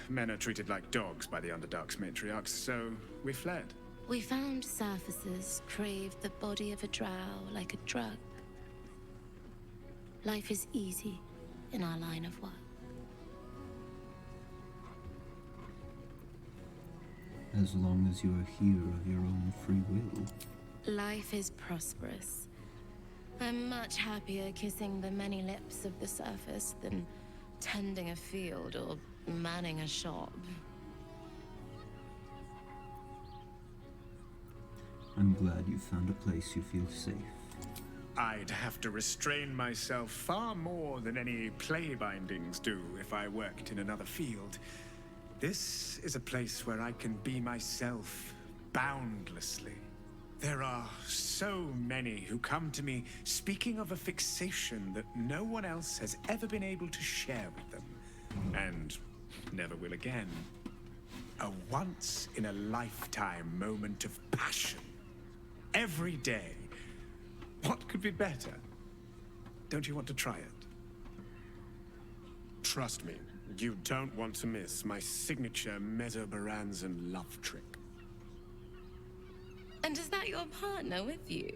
S21: men are treated like dogs by the Underdark's matriarchs, so we fled.
S10: We found surfacers craved the body of a drow like a drug. Life is easy in our line of work.
S1: As long as you're here of your own free will.
S10: Life is prosperous. I'm much happier kissing the many lips of the surface than tending a field or manning a shop.
S1: I'm glad you found a place you feel safe.
S21: I'd have to restrain myself far more than any play bindings do if I worked in another field. This is a place where I can be myself boundlessly. There are so many who come to me speaking of a fixation that no one else has ever been able to share with them, and never will again. A once-in-a-lifetime moment of passion. Every day. What could be better? Don't you want to try it? Trust me, you don't want to miss my signature Mesobaranzan love trick.
S10: And is that your partner with you?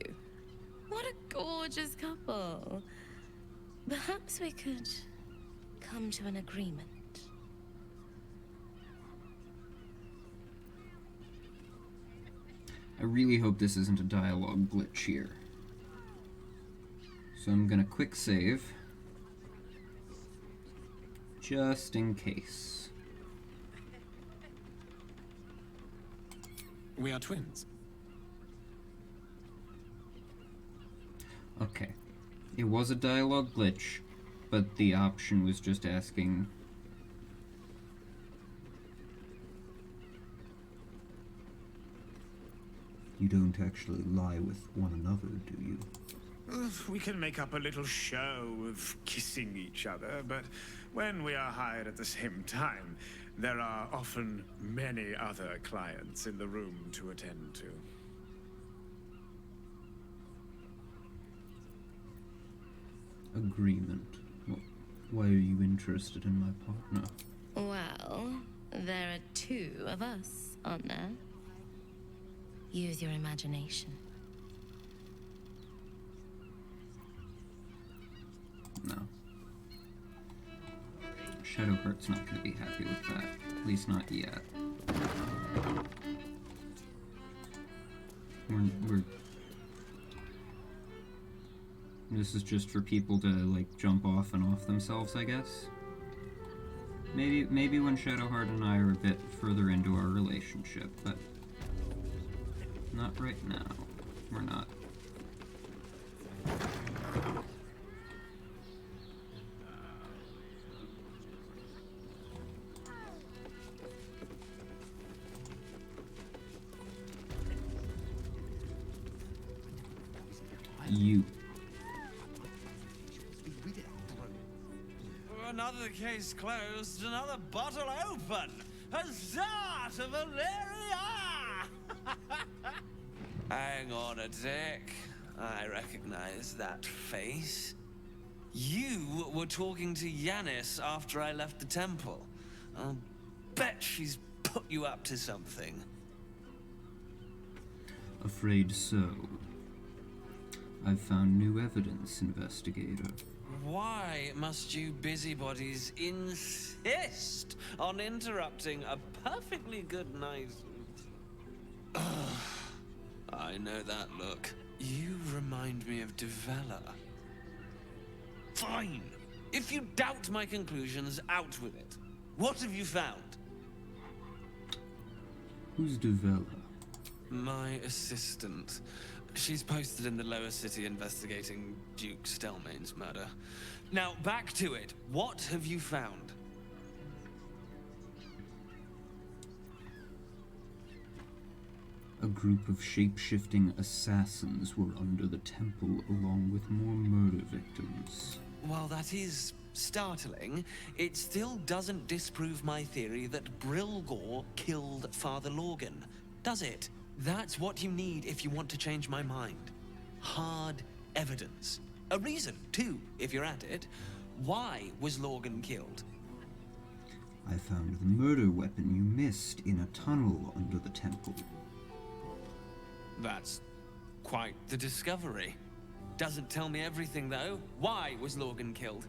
S10: What a gorgeous couple. Perhaps we could come to an agreement.
S1: I really hope this isn't a dialogue glitch here. So I'm gonna quick save. Just in case.
S21: We are twins.
S1: Okay. It was a dialogue glitch, but the option was just asking... You don't actually lie with one another, do you?
S21: We can make up a little show of kissing each other, but when we are hired at the same time, there are often many other clients in the room to attend to.
S1: Agreement. Why are you interested in my partner?
S10: Well, there are two of us, aren't there? Use your imagination.
S1: No. Shadowheart's not going to be happy with that. At least not yet. We're... This is just for people to, like, jump off and off themselves, I guess? Maybe when Shadowheart and I are a bit further into our relationship, but... not right now. We're not. You.
S23: Another case closed, another bottle open. Huzzah to Valeria! Hang on a tick. I recognize that face. You were talking to Yanis after I left the temple. I'll bet she's put you up to something.
S1: Afraid so. I've found new evidence, investigator.
S23: Why must you busybodies insist on interrupting a perfectly good night? I know that look. You remind me of Devella. Fine. If you doubt my conclusions, out with it. What have you found?
S1: Who's Devella?
S23: My assistant. She's posted in the lower city investigating Duke Stelmane's murder. Now, back to it. What have you found?
S1: A group of shape-shifting assassins were under the temple along with more murder victims.
S23: While that is startling, it still doesn't disprove my theory that Brilgor killed Father Lorgan, does it? That's what you need if you want to change my mind. Hard evidence. A reason, too, if you're at it. Why was Lorgan killed?
S1: I found the murder weapon you missed in a tunnel under the temple.
S23: That's quite the discovery. Doesn't tell me everything, though. Why was Lorgan killed?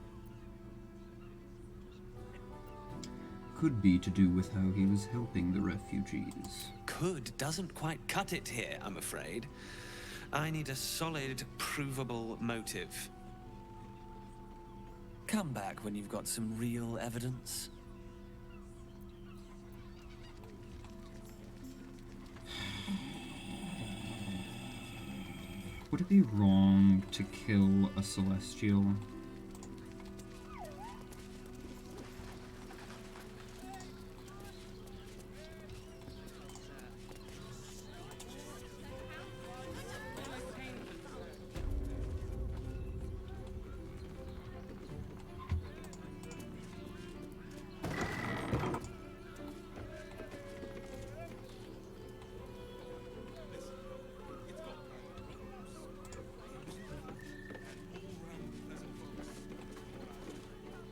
S1: Could be to do with how he was helping the refugees.
S23: Could doesn't quite cut it here, I'm afraid. I need a solid, provable motive. Come back when you've got some real evidence.
S1: Would it be wrong to kill a Celestial?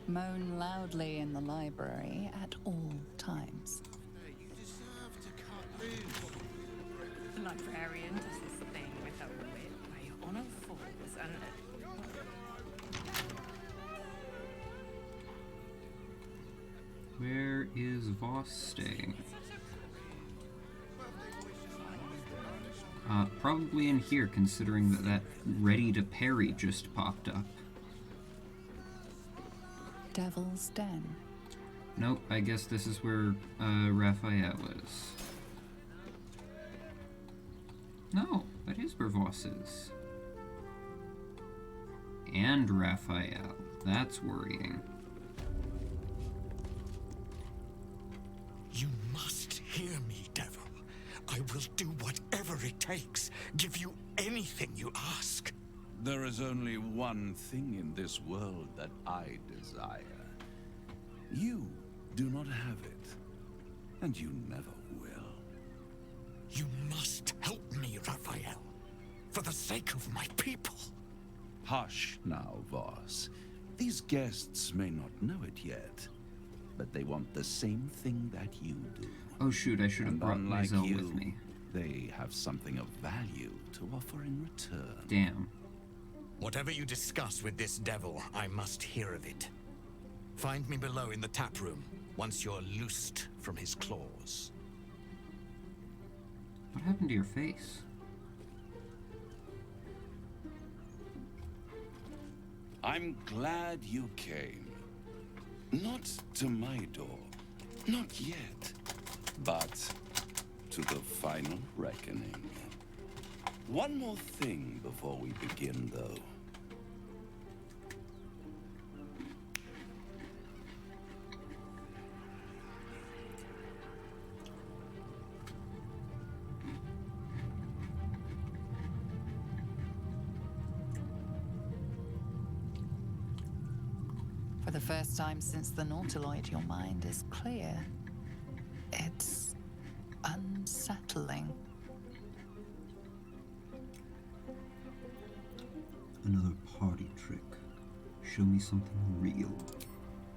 S9: Moan loudly in the library at all times.
S6: The librarian does this thing with a whip where your honor falls and...
S1: Where is Voss staying? Probably in here, considering that ready to parry just popped up.
S9: Devil's Den.
S1: Nope, I guess this is where Raphael is. No, that is where Voss is. And Raphael. That's worrying.
S12: You must hear me, Devil. I will do whatever it takes. Give you anything you ask.
S20: There is only one thing in this world that I desire. You do not have it, and you never will.
S12: You must help me, Raphael, for the sake of my people.
S20: Hush now, Voss. These guests may not know it yet, but they want the same thing that you do.
S1: Oh shoot, I should have brought Lae'zel with me.
S20: They have something of value to offer in return.
S1: Damn.
S12: Whatever you discuss with this devil, I must hear of it. Find me below in the tap room, once you're loosed from his claws.
S1: What happened to your face?
S20: I'm glad you came. Not to my door, not yet, but to the final reckoning. One more thing before we begin, though.
S9: For the first time since the Nautiloid, your mind is clear. It's unsettling.
S1: Another party trick. Show me something real.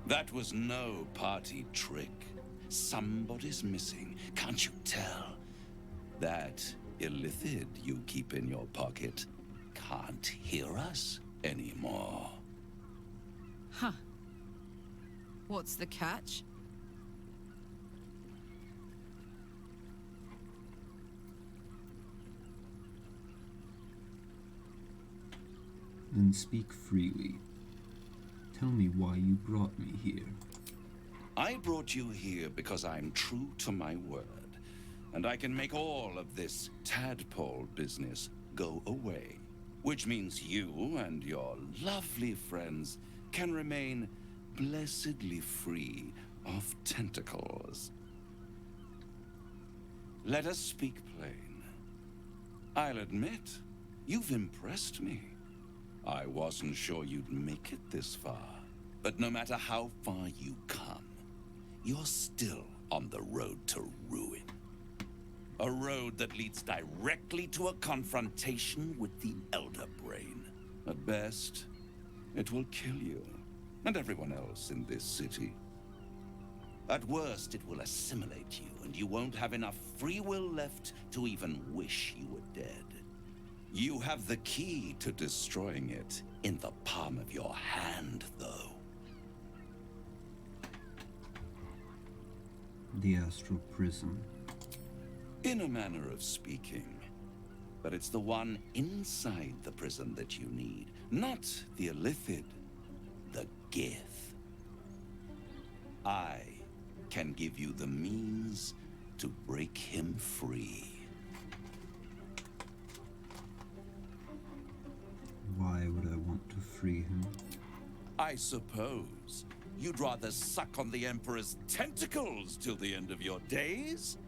S20: That was no party trick. Somebody's missing, can't you tell? That illithid you keep in your pocket can't hear us anymore.
S7: Huh. What's the catch?
S1: Then speak freely. Tell me why you brought me here.
S20: I brought you here because I'm true to my word, and I can make all of this tadpole business go away, which means you and your lovely friends can remain blessedly free of tentacles. Let us speak plain. I'll admit, you've impressed me. I wasn't sure you'd make it this far, but no matter how far you come, you're still on the road to ruin. A road that leads directly to a confrontation with the Elder Brain. At best, it will kill you and everyone else in this city. At worst, it will assimilate you, and you won't have enough free will left to even wish you were dead. You have the key to destroying it in the palm of your hand, though.
S1: The astral prison.
S20: In a manner of speaking. But it's the one inside the prison that you need, not the Illithid, the Gith. I can give you the means to break him free.
S1: Why would I want to free him?
S20: I suppose you'd rather suck on the Emperor's tentacles till the end of your days?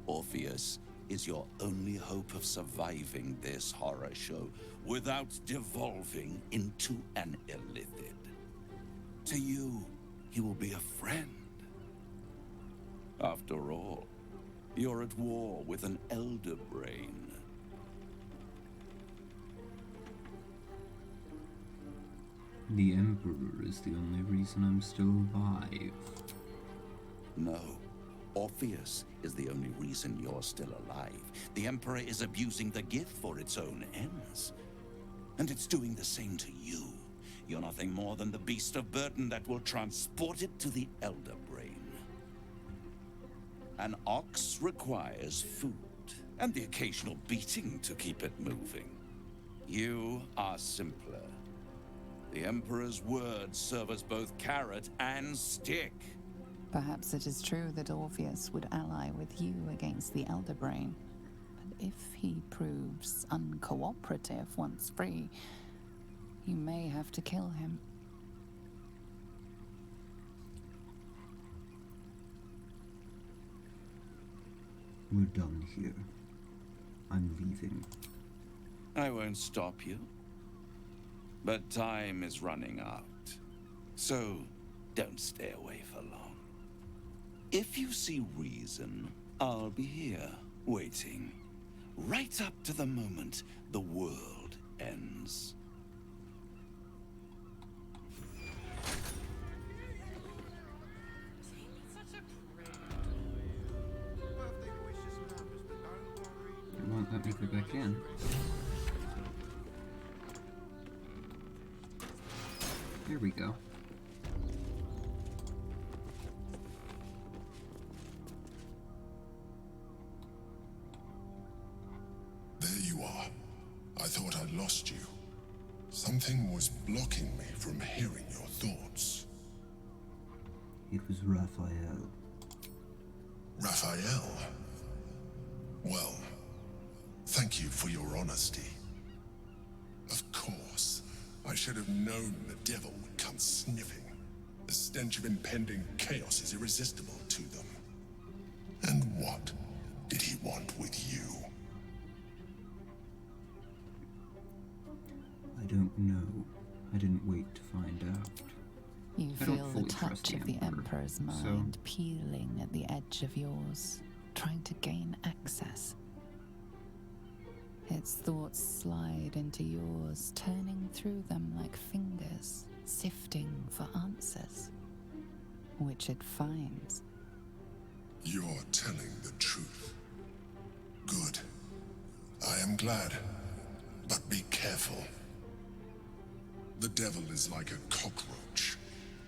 S20: Orpheus is your only hope of surviving this horror show without devolving into an Illithid. To you, he will be a friend. After all, you're at war with an Elder Brain.
S1: The Emperor is the only reason I'm still alive.
S20: No. Orpheus is the only reason you're still alive. The Emperor is abusing the Gith for its own ends. And it's doing the same to you. You're nothing more than the beast of burden that will transport it to the Elder Brain. An ox requires food, and the occasional beating to keep it moving. You are simpler. The Emperor's words serve as both carrot and stick.
S9: Perhaps it is true that Orpheus would ally with you against the Elder Brain. But if he proves uncooperative once free, you may have to kill him.
S1: We're done here. I'm leaving.
S20: I won't stop you. But time is running out. So, don't stay away for long. If you see reason, I'll be here, waiting. Right up to the moment the world ends.
S1: It won't let me go back in. Here we go.
S3: There you are. I thought I'd lost you. Something was blocking me from hearing your thoughts.
S1: It was Raphael.
S3: Raphael? Well, thank you for your honesty. Of course, I should have known the devil would come sniffing. The stench of impending chaos is irresistible to them. And what did he want with you?
S1: I don't know. I didn't wait to find out.
S9: You
S1: I don't
S9: feel the
S1: fully trust
S9: touch of the Emperor's mind peeling at the edge of yours, trying to gain access. Its thoughts slide into yours, turning through them like fingers, sifting for answers, which it finds.
S3: You're telling the truth. Good. I am glad. But be careful. The devil is like a cockroach.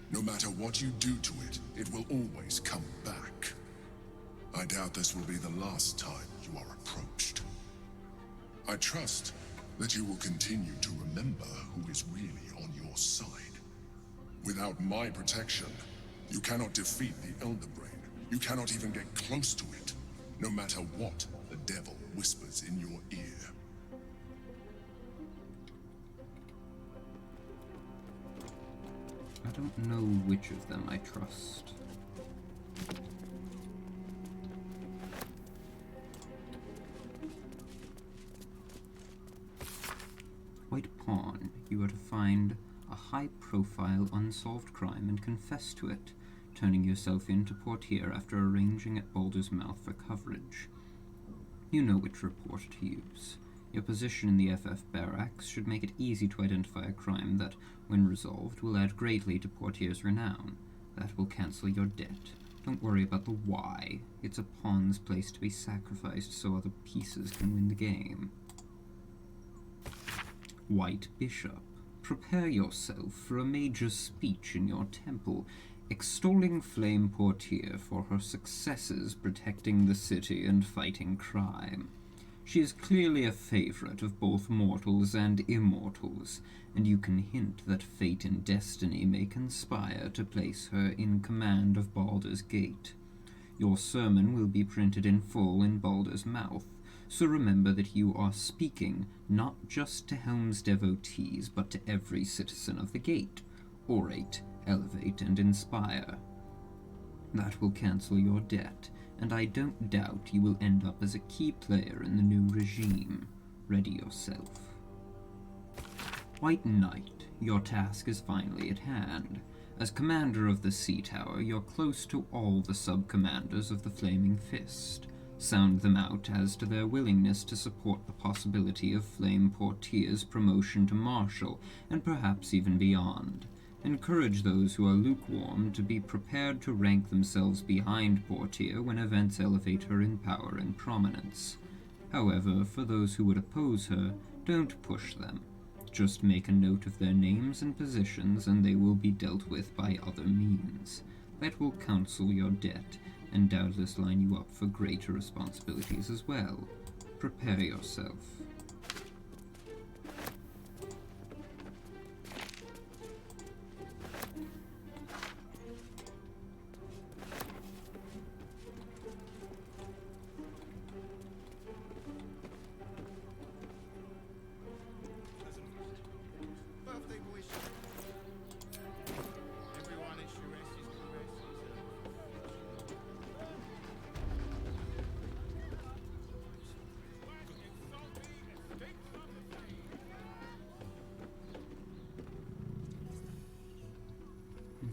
S3: No matter what you do to it, it will always come back. I doubt this will be the last time you are approached. I trust that you will continue to remember who is really on your side. Without my protection, you cannot defeat the Elder Brain. You cannot even get close to it, no matter what the devil whispers in your ear.
S1: don't know which of them I trust. White Pawn. You are to find a high-profile unsolved crime and confess to it, turning yourself in to Portier after arranging at Baldur's Mouth for coverage. You know which reporter to use. Your position in the FF barracks should make it easy to identify a crime that, when resolved, will add greatly to Portier's renown. That will cancel your debt. Don't worry about the why. It's a pawn's place to be sacrificed so other pieces can win the game. White Bishop. Prepare yourself for a major speech in your temple, extolling Flame Portier for her successes protecting the city and fighting crime. She is clearly a favorite of both mortals and immortals, and you can hint that fate and destiny may conspire to place her in command of Baldur's Gate. Your sermon will be printed in full in Baldur's Mouth, so remember that you are speaking not just to Helm's devotees, but to every citizen of the Gate. Orate, elevate, and inspire. That will cancel your debt, and I don't doubt you will end up as a key player in the new regime. Ready yourself. White Knight, your task is finally at hand. As commander of the Sea Tower, you're close to all the sub-commanders of the Flaming Fist. Sound them out as to their willingness to support the possibility of Flame Portier's promotion to Marshal, and perhaps even beyond. Encourage those who are lukewarm to be prepared to rank themselves behind Portier when events elevate her in power and prominence. However, for those who would oppose her, don't push them. Just make a note of their names and positions, and they will be dealt with by other means. That will cancel your debt, and doubtless line you up for greater responsibilities as well. Prepare yourself.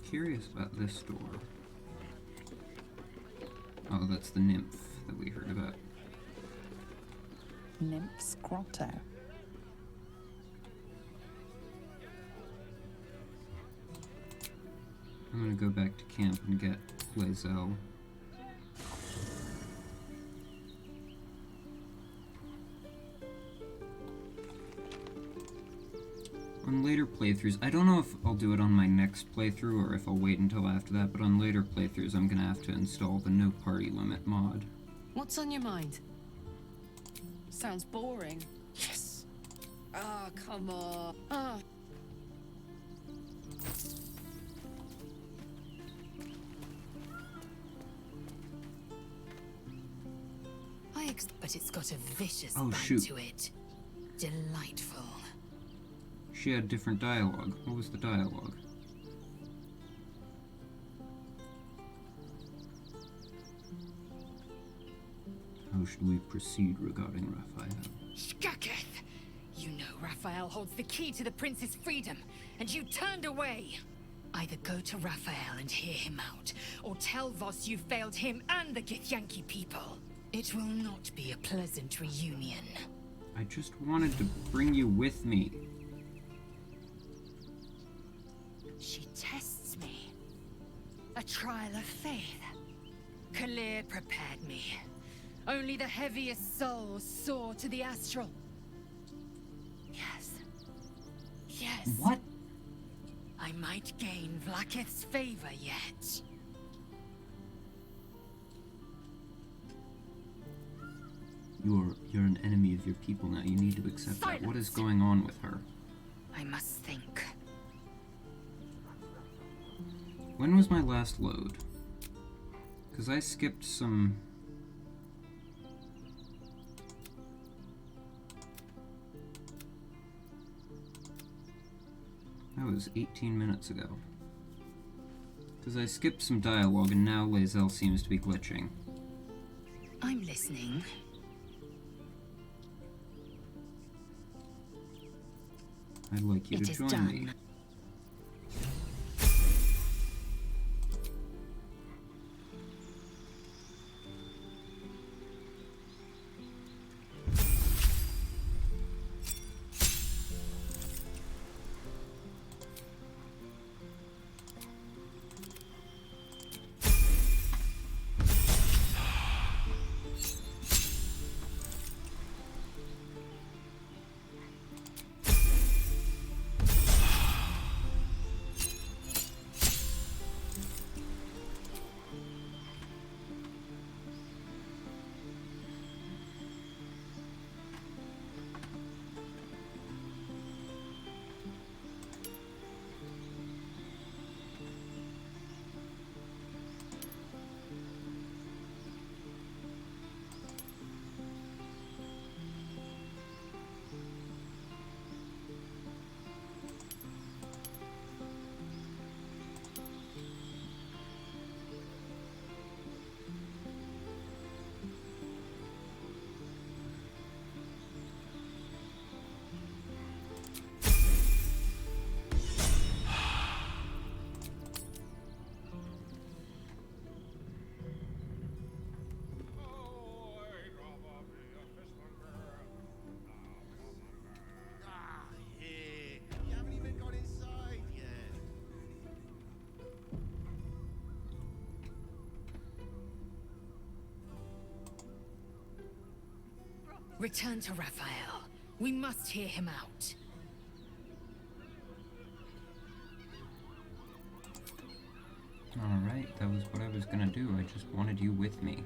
S1: Curious about this door. Oh, that's the nymph that we heard about.
S9: Nymph's Grotto.
S1: I'm gonna go back to camp and get Lae'zel. On later playthroughs, I don't know if I'll do it on my next playthrough or if I'll wait until after that, but on later playthroughs I'm gonna have to install the no party limit mod.
S7: What's on your mind? Sounds boring. Yes. Ah, come on. Ah. But it's got a vicious bite to it. Delightful.
S1: She had different dialogue. What was the dialogue? How should we proceed regarding Raphael?
S4: Shkaketh! You know Raphael holds the key to the prince's freedom, and you turned away! Either go to Raphael and hear him out, or tell Voss you failed him and the Githyanki people. It will not be a pleasant reunion.
S1: I just wanted to bring you with me.
S4: She tests me. A trial of faith. Kalir prepared me. Only the heaviest souls soar to the astral. Yes. Yes.
S1: What?
S4: I might gain Vlakith's favor yet.
S1: You're an enemy of your people now. You need to accept that. What is going on with her?
S4: I must think.
S1: When was my last load? Because I skipped some... That was 18 minutes ago. Because I skipped some dialogue and now Lae'zel seems to be glitching.
S4: I'm listening.
S1: I'd like you to join me.
S4: Return to Raphael. We must hear him out.
S1: Alright, that was what I was gonna do. I just wanted you with me.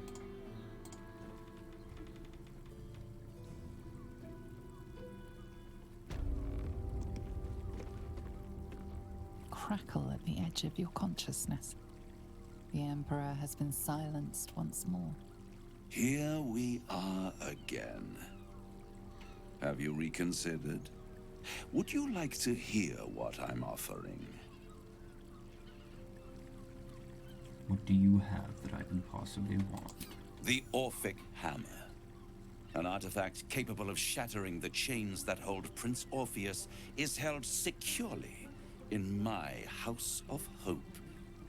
S9: Crackle at the edge of your consciousness. The Emperor has been silenced once more.
S20: Here we are again. Have you reconsidered? Would you like to hear what I'm offering?
S1: What do you have that I can possibly want?
S20: The Orphic Hammer. An artifact capable of shattering the chains that hold Prince Orpheus is held securely in my House of Hope,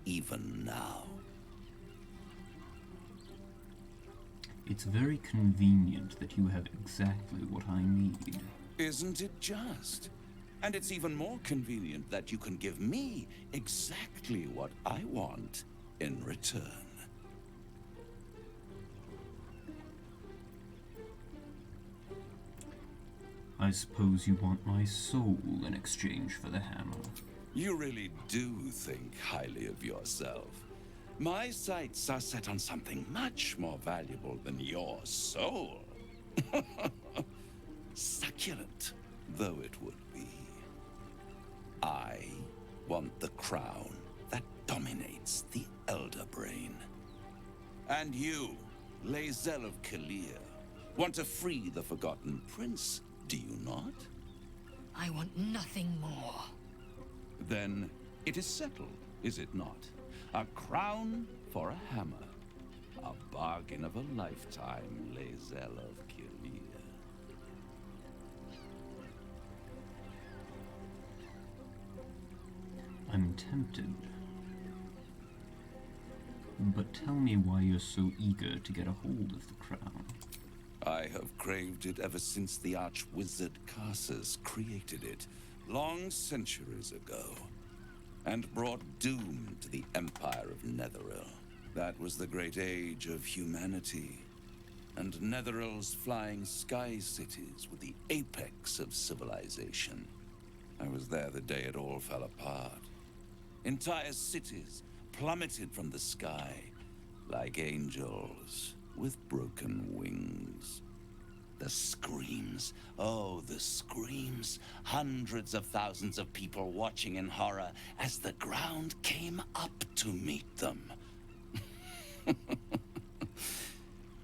S20: even now.
S1: It's very convenient that you have exactly what I need.
S20: Isn't it just? And it's even more convenient that you can give me exactly what I want in return.
S1: I suppose you want my soul in exchange for the hammer.
S20: You really do think highly of yourself. My sights are set on something much more valuable than your soul. Succulent though it would be. I want the crown that dominates the Elder Brain. And you, Lae'zel of Kalir, want to free the Forgotten Prince, do you not?
S4: I want nothing more.
S20: Then it is settled, is it not? A crown for a hammer. A bargain of a lifetime, Lae'zel of Kalir.
S1: I'm tempted. But tell me why you're so eager to get a hold of the crown.
S20: I have craved it ever since the arch-wizard Karsus created it, long centuries ago, and brought doom to the Empire of Netheril. That was the great age of humanity, and Netheril's flying sky cities were the apex of civilization. I was there the day it all fell apart. Entire cities plummeted from the sky like angels with broken wings. The screams, oh, the screams. Hundreds of thousands of people watching in horror as the ground came up to meet them.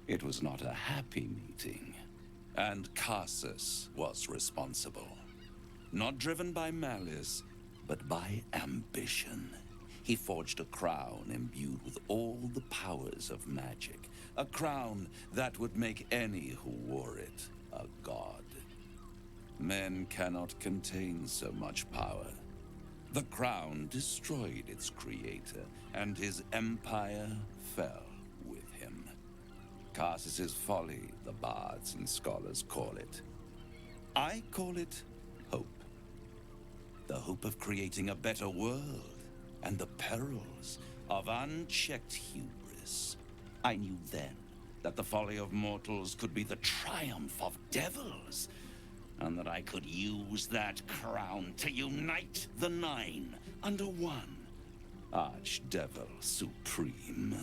S20: It was not a happy meeting, and Karsus was responsible. Not driven by malice, but by ambition. he forged a crown imbued with all the powers of magic. A crown that would make any who wore it a god. Men cannot contain so much power. The crown destroyed its creator, and his empire fell with him. Karsus's folly, the bards and scholars call it. I call it hope. The hope of creating a better world, and the perils of unchecked hubris. I knew then that the folly of mortals could be the triumph of devils, and that I could use that crown to unite the Nine under one Archdevil Supreme.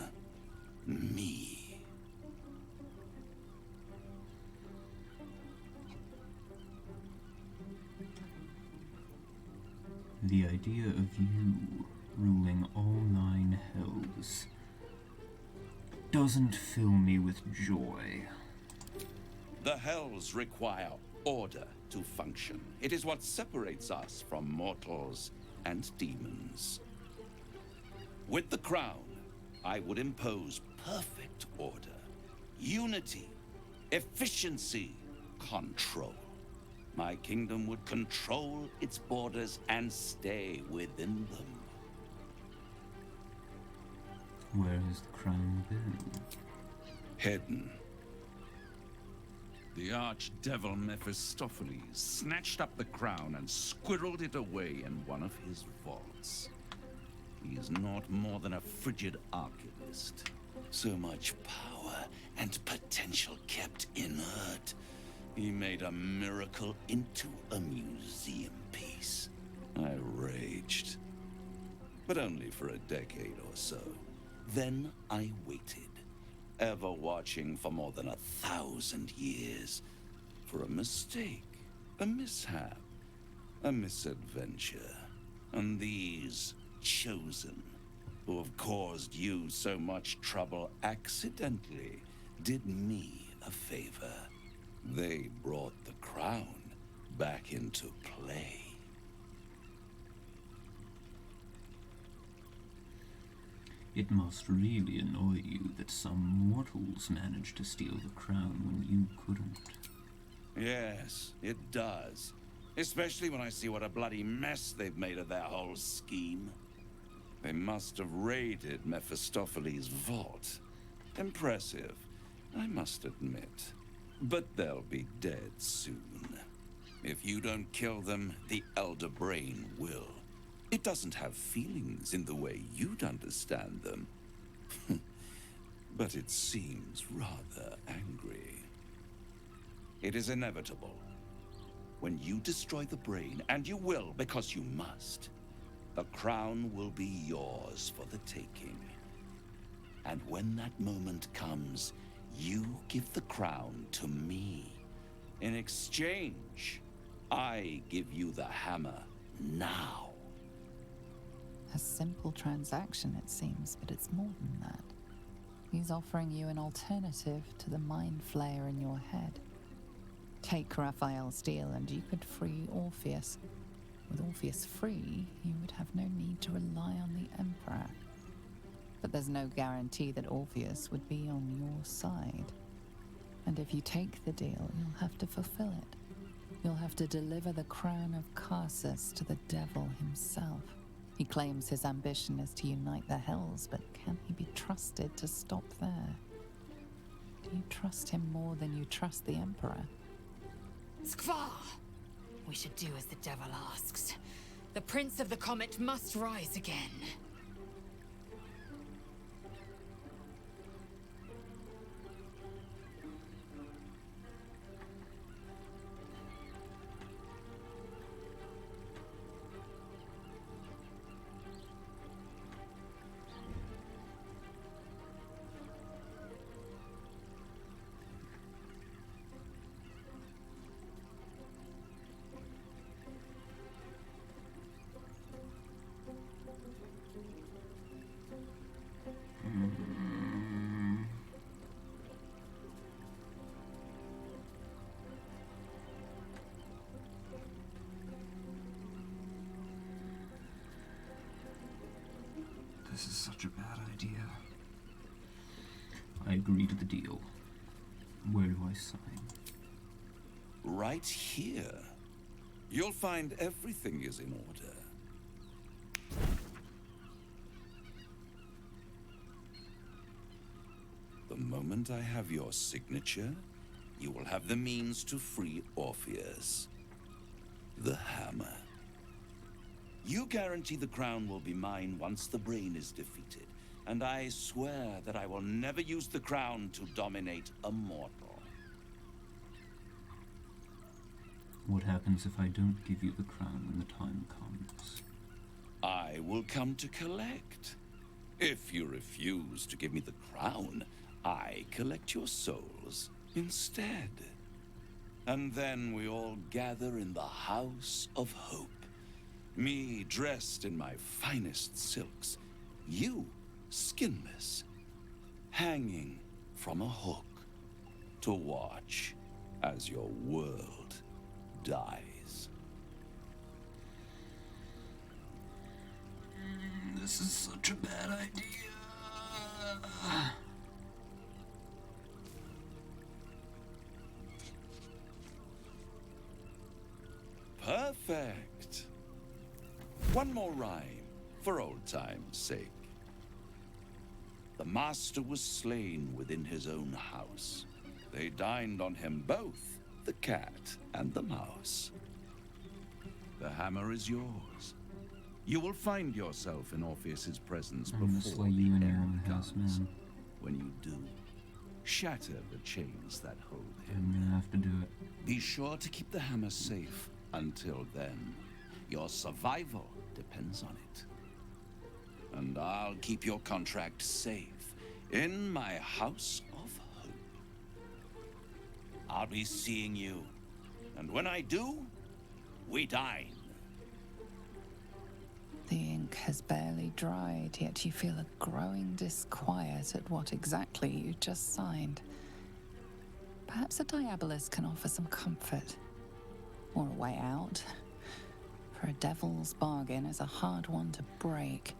S20: Me.
S1: The idea of you ruling all 9 hells doesn't fill me with joy.
S20: The hells require order to function. It is what separates us from mortals and demons. With the crown, I would impose perfect order, unity, efficiency, control. My kingdom would control its borders and stay within them.
S1: Where has the crown been?
S20: Hidden. The archdevil Mephistopheles snatched up the crown and squirreled it away in one of his vaults. He is not more than a frigid archivist. So much power and potential kept inert. He made a miracle into a museum piece. I raged. But only for a decade or so. Then I waited, ever watching for more than 1,000 years. For a mistake, a mishap, a misadventure. And these chosen, who have caused you so much trouble accidentally, did me a favor. They brought the crown back into play.
S1: It must really annoy you that some mortals managed to steal the crown when you couldn't.
S20: Yes, it does. Especially when I see what a bloody mess they've made of their whole scheme. They must have raided Mephistopheles' vault. Impressive, I must admit. But they'll be dead soon. If you don't kill them, the Elder Brain will. It doesn't have feelings in the way you'd understand them. But it seems rather angry. It is inevitable. When you destroy the brain, and you will because you must, the crown will be yours for the taking. And when that moment comes, you give the crown to me. In exchange, I give you the hammer now.
S9: A simple transaction, it seems, but it's more than that. He's offering you an alternative to the mind flayer in your head. Take Raphael's deal and you could free Orpheus. With Orpheus free, you would have no need to rely on the Emperor. But there's no guarantee that Orpheus would be on your side. And if you take the deal, you'll have to fulfill it. You'll have to deliver the crown of Karsus to the devil himself. He claims his ambition is to unite the hells, but can he be trusted to stop there? Do you trust him more than you trust the Emperor?
S4: Skvar! We should do as the devil asks. The Prince of the Comet must rise again.
S1: This is such a bad idea. I agree to the deal. Where do I sign?
S20: Right here. You'll find everything is in order. The moment I have your signature, you will have the means to free Orpheus. The hammer. You guarantee the crown will be mine once the brain is defeated, and I swear that I will never use the crown to dominate a mortal.
S1: What happens if I don't give you the crown when the time comes?
S20: I will come to collect. If you refuse to give me the crown, I collect your souls instead. And then we all gather in the House of Hope. Me dressed in my finest silks, you skinless, hanging from a hook to watch as your world dies.
S1: This is such a bad idea.
S20: Perfect. One more rhyme, for old time's sake. The master was slain within his own house. They dined on him both, the cat and the mouse. The hammer is yours. You will find yourself in Orpheus's presence
S1: I'm gonna
S20: before
S1: slay you in
S20: the
S1: your
S20: end
S1: own house,
S20: comes.
S1: man.
S20: When you do, shatter the chains that hold him.
S1: I'm gonna have to do it.
S20: Be sure to keep the hammer safe until then. Your survival depends on it. And I'll keep your contract safe in my House of Hope. I'll be seeing you. And when I do, we dine.
S9: The ink has barely dried, yet you feel a growing disquiet at what exactly you just signed. Perhaps a diabolus can offer some comfort. Or a way out. For a devil's bargain is a hard one to break.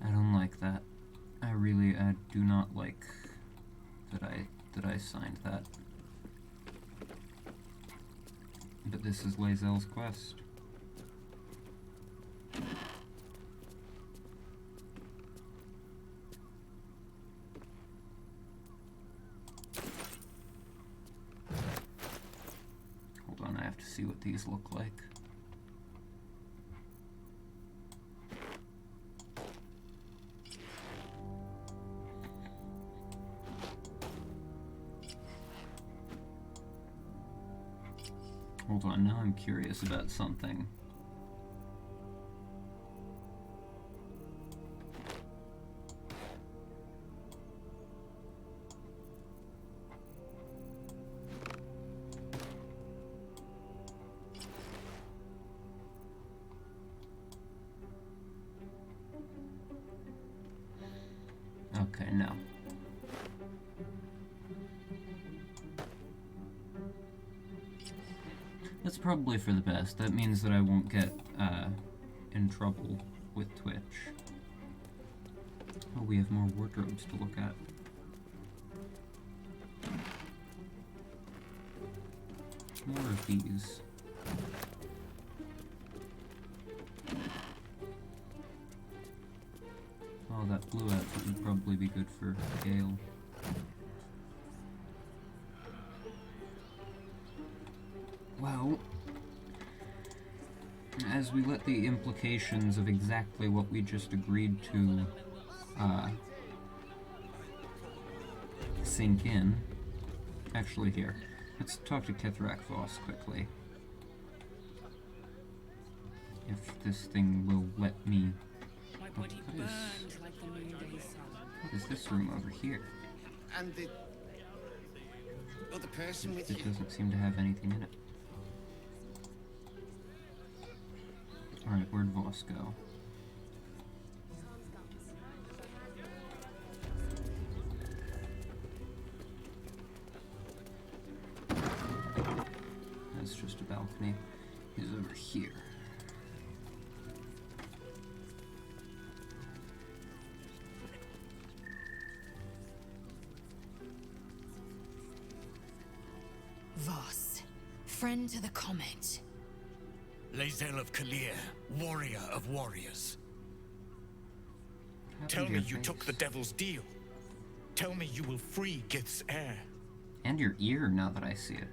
S1: I don't like that. I do not like that I signed that. But this is Lae'zel's quest. Hold on, I have to see what these look like. Hold on, now I'm curious about something. Okay, no. That's probably for the best. That means that I won't get in trouble with Twitch. Oh, we have more wardrobes to look at. More of these. Oh, that blue outfit would probably be good for Gale. Well, as we let the implications of exactly what we just agreed to sink in. Actually, here, let's talk to Kithrak Voss quickly. If this thing will let me...
S17: My body burned like the noonday sun.
S1: What is this room over here?
S2: And the other person with
S1: It
S2: you.
S1: doesn't seem to have anything in it. Alright, where'd Voss go? That's just a balcony. He's over here.
S4: Voss, friend to the Comet.
S12: Lae'zel of Kalir, warrior of warriors.
S1: Happened
S12: Tell
S1: to
S12: me
S1: your
S12: you
S1: face?
S12: took the devil's deal. Tell me you will free Gith's heir.
S1: And your ear, now that I see it.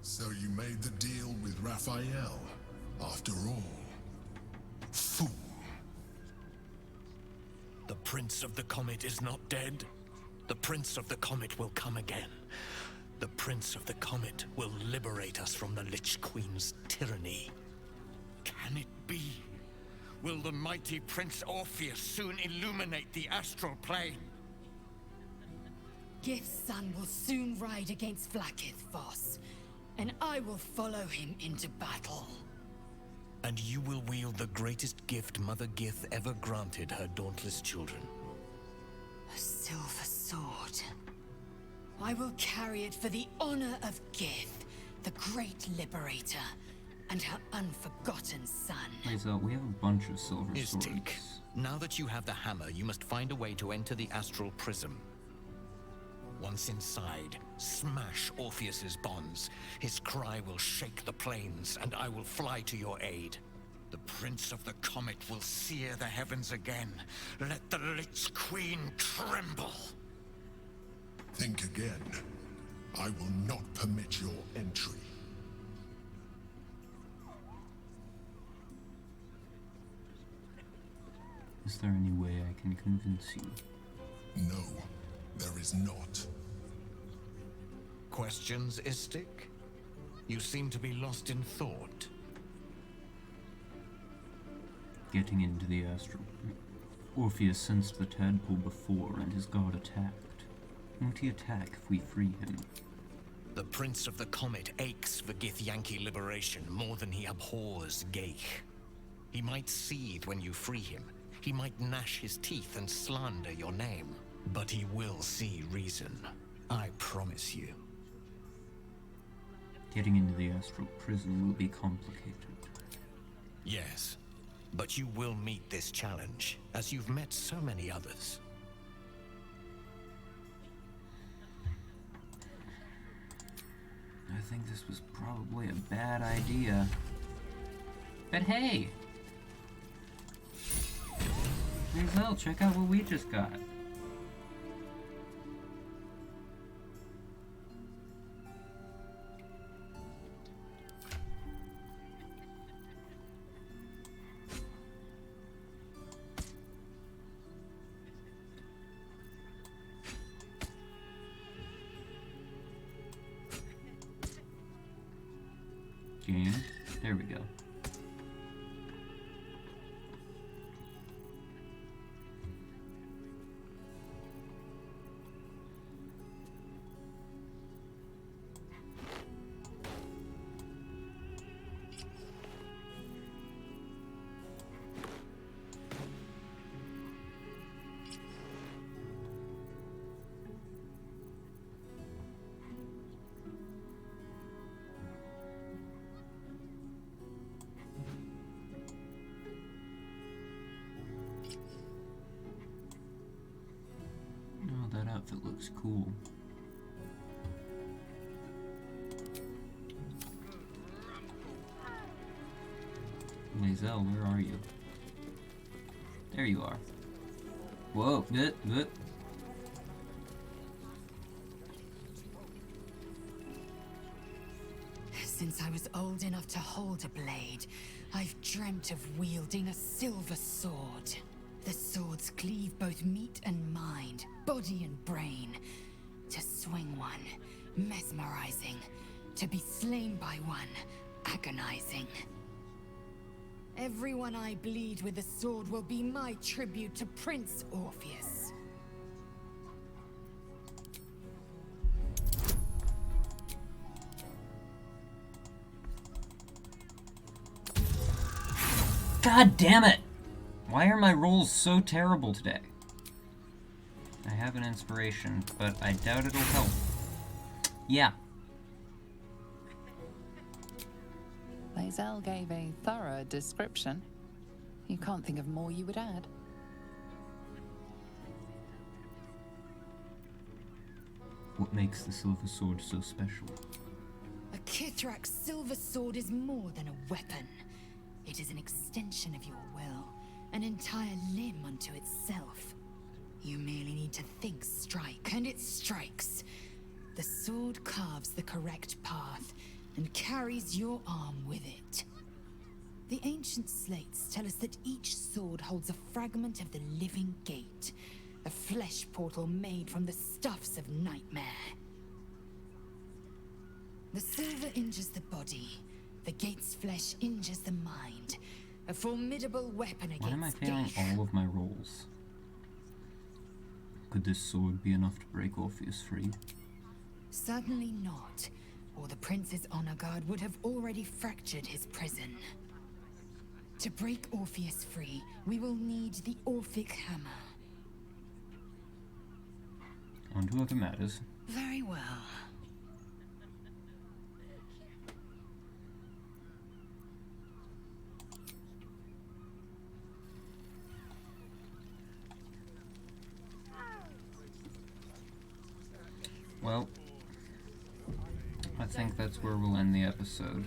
S3: So you made the deal with Raphael, after all. Fool.
S12: The Prince of the Comet is not dead. The Prince of the Comet will come again. The Prince of the Comet will liberate us from the Lich Queen's tyranny. Can it be? Will the mighty Prince Orpheus soon illuminate the astral plane?
S4: Gith's son will soon ride against Vlaakith, Voss, and I will follow him into battle.
S12: And you will wield the greatest gift Mother Gith ever granted her dauntless children.
S4: A silver sword. I will carry it for the honor of Gith, the great liberator, and her unforgotten son.
S1: Lae'zel, we have a bunch of silver swords.
S12: Istik, now that you have the hammer, you must find a way to enter the astral prism. Once inside, smash Orpheus's bonds. His cry will shake the plains, and I will fly to your aid. The Prince of the Comet will sear the heavens again. Let the Lich Queen tremble.
S3: Think again. I will not permit your entry.
S1: Is there any way I can convince you?
S3: No, there is not.
S12: Questions, Istik? You seem to be lost in thought.
S1: Getting into the astral. Orpheus sensed the tadpole before, and his god attacked. Won't he attack if we free him?
S12: The Prince of the Comet aches for Githyanki liberation more than he abhors Geich. He might seethe when you free him. He might gnash his teeth and slander your name. But he will see reason. I promise you.
S1: Getting into the astral prison will be complicated.
S12: Yes, but you will meet this challenge, as you've met so many others.
S1: I think this was probably a bad idea. But hey! Lae'zel, check out what we just got. Game. There we go. Oh, that outfit looks cool. Lae'zel, where are you? There you are. Whoa, good.
S4: Since I was old enough to hold a blade, I've dreamt of wielding a silver sword. The swords cleave both meat and mind, body and brain. To swing one, mesmerizing. To be slain by one, agonizing. Everyone I bleed with the sword will be my tribute to Prince Orpheus.
S1: God damn it! Why are my rolls so terrible today? I have an inspiration, but I doubt it'll help. Yeah.
S9: Lae'zel gave a thorough description. You can't think of more you would add.
S1: What makes the silver sword so special?
S4: A Kithrak's silver sword is more than a weapon. It is an extension of your will, an entire limb unto itself. You merely need to think strike, and it strikes. The sword carves the correct path, and carries your arm with it. The ancient slates tell us that each sword holds a fragment of the living gate, a flesh portal made from the stuffs of nightmare. The silver injures the body, the gate's flesh injures the mind, a formidable weapon against
S1: Why am I failing
S4: death.
S1: all of my rolls? Could this sword be enough to break Orpheus free?
S4: Certainly not, or the Prince's honor guard would have already fractured his prison. To break Orpheus free, we will need the Orphic Hammer.
S1: On to other matters.
S4: Very well.
S1: Well, I think that's where we'll end the episode.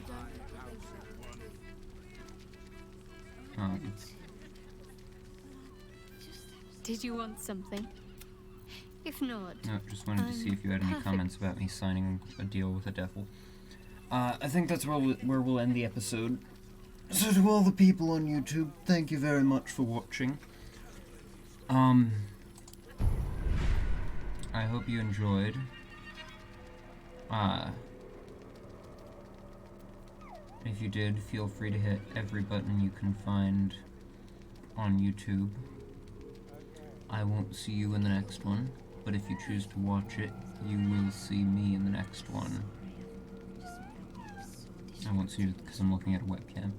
S13: Did you want something? If not,
S1: No, just wanted to see if you had any comments about me signing a deal with the devil. I think that's where we'll end the episode. So to all the people on YouTube, thank you very much for watching. I hope you enjoyed. If you did, feel free to hit every button you can find on YouTube. I won't see you in the next one, but if you choose to watch it, you will see me in the next one. I won't see you because I'm looking at a webcam.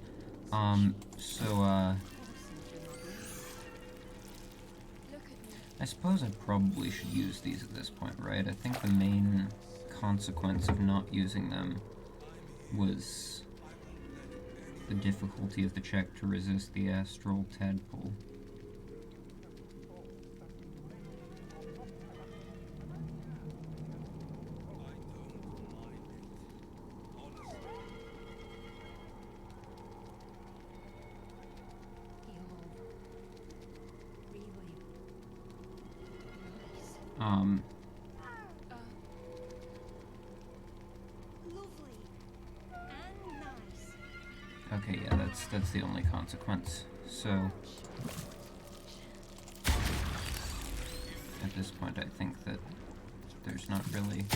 S1: I suppose I probably should use these at this point, right? I think the main consequence of not using them was the difficulty of the check to resist the astral tadpole. Okay, yeah, that's the only consequence. So at this point, I think that there's not really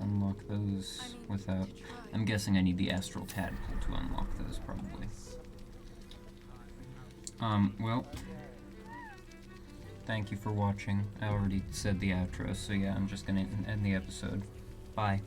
S1: unlock those without... I'm guessing I need the astral tadpole to unlock those, probably. Well, thank you for watching. I already said the outro, so yeah, I'm just gonna end the episode. Bye.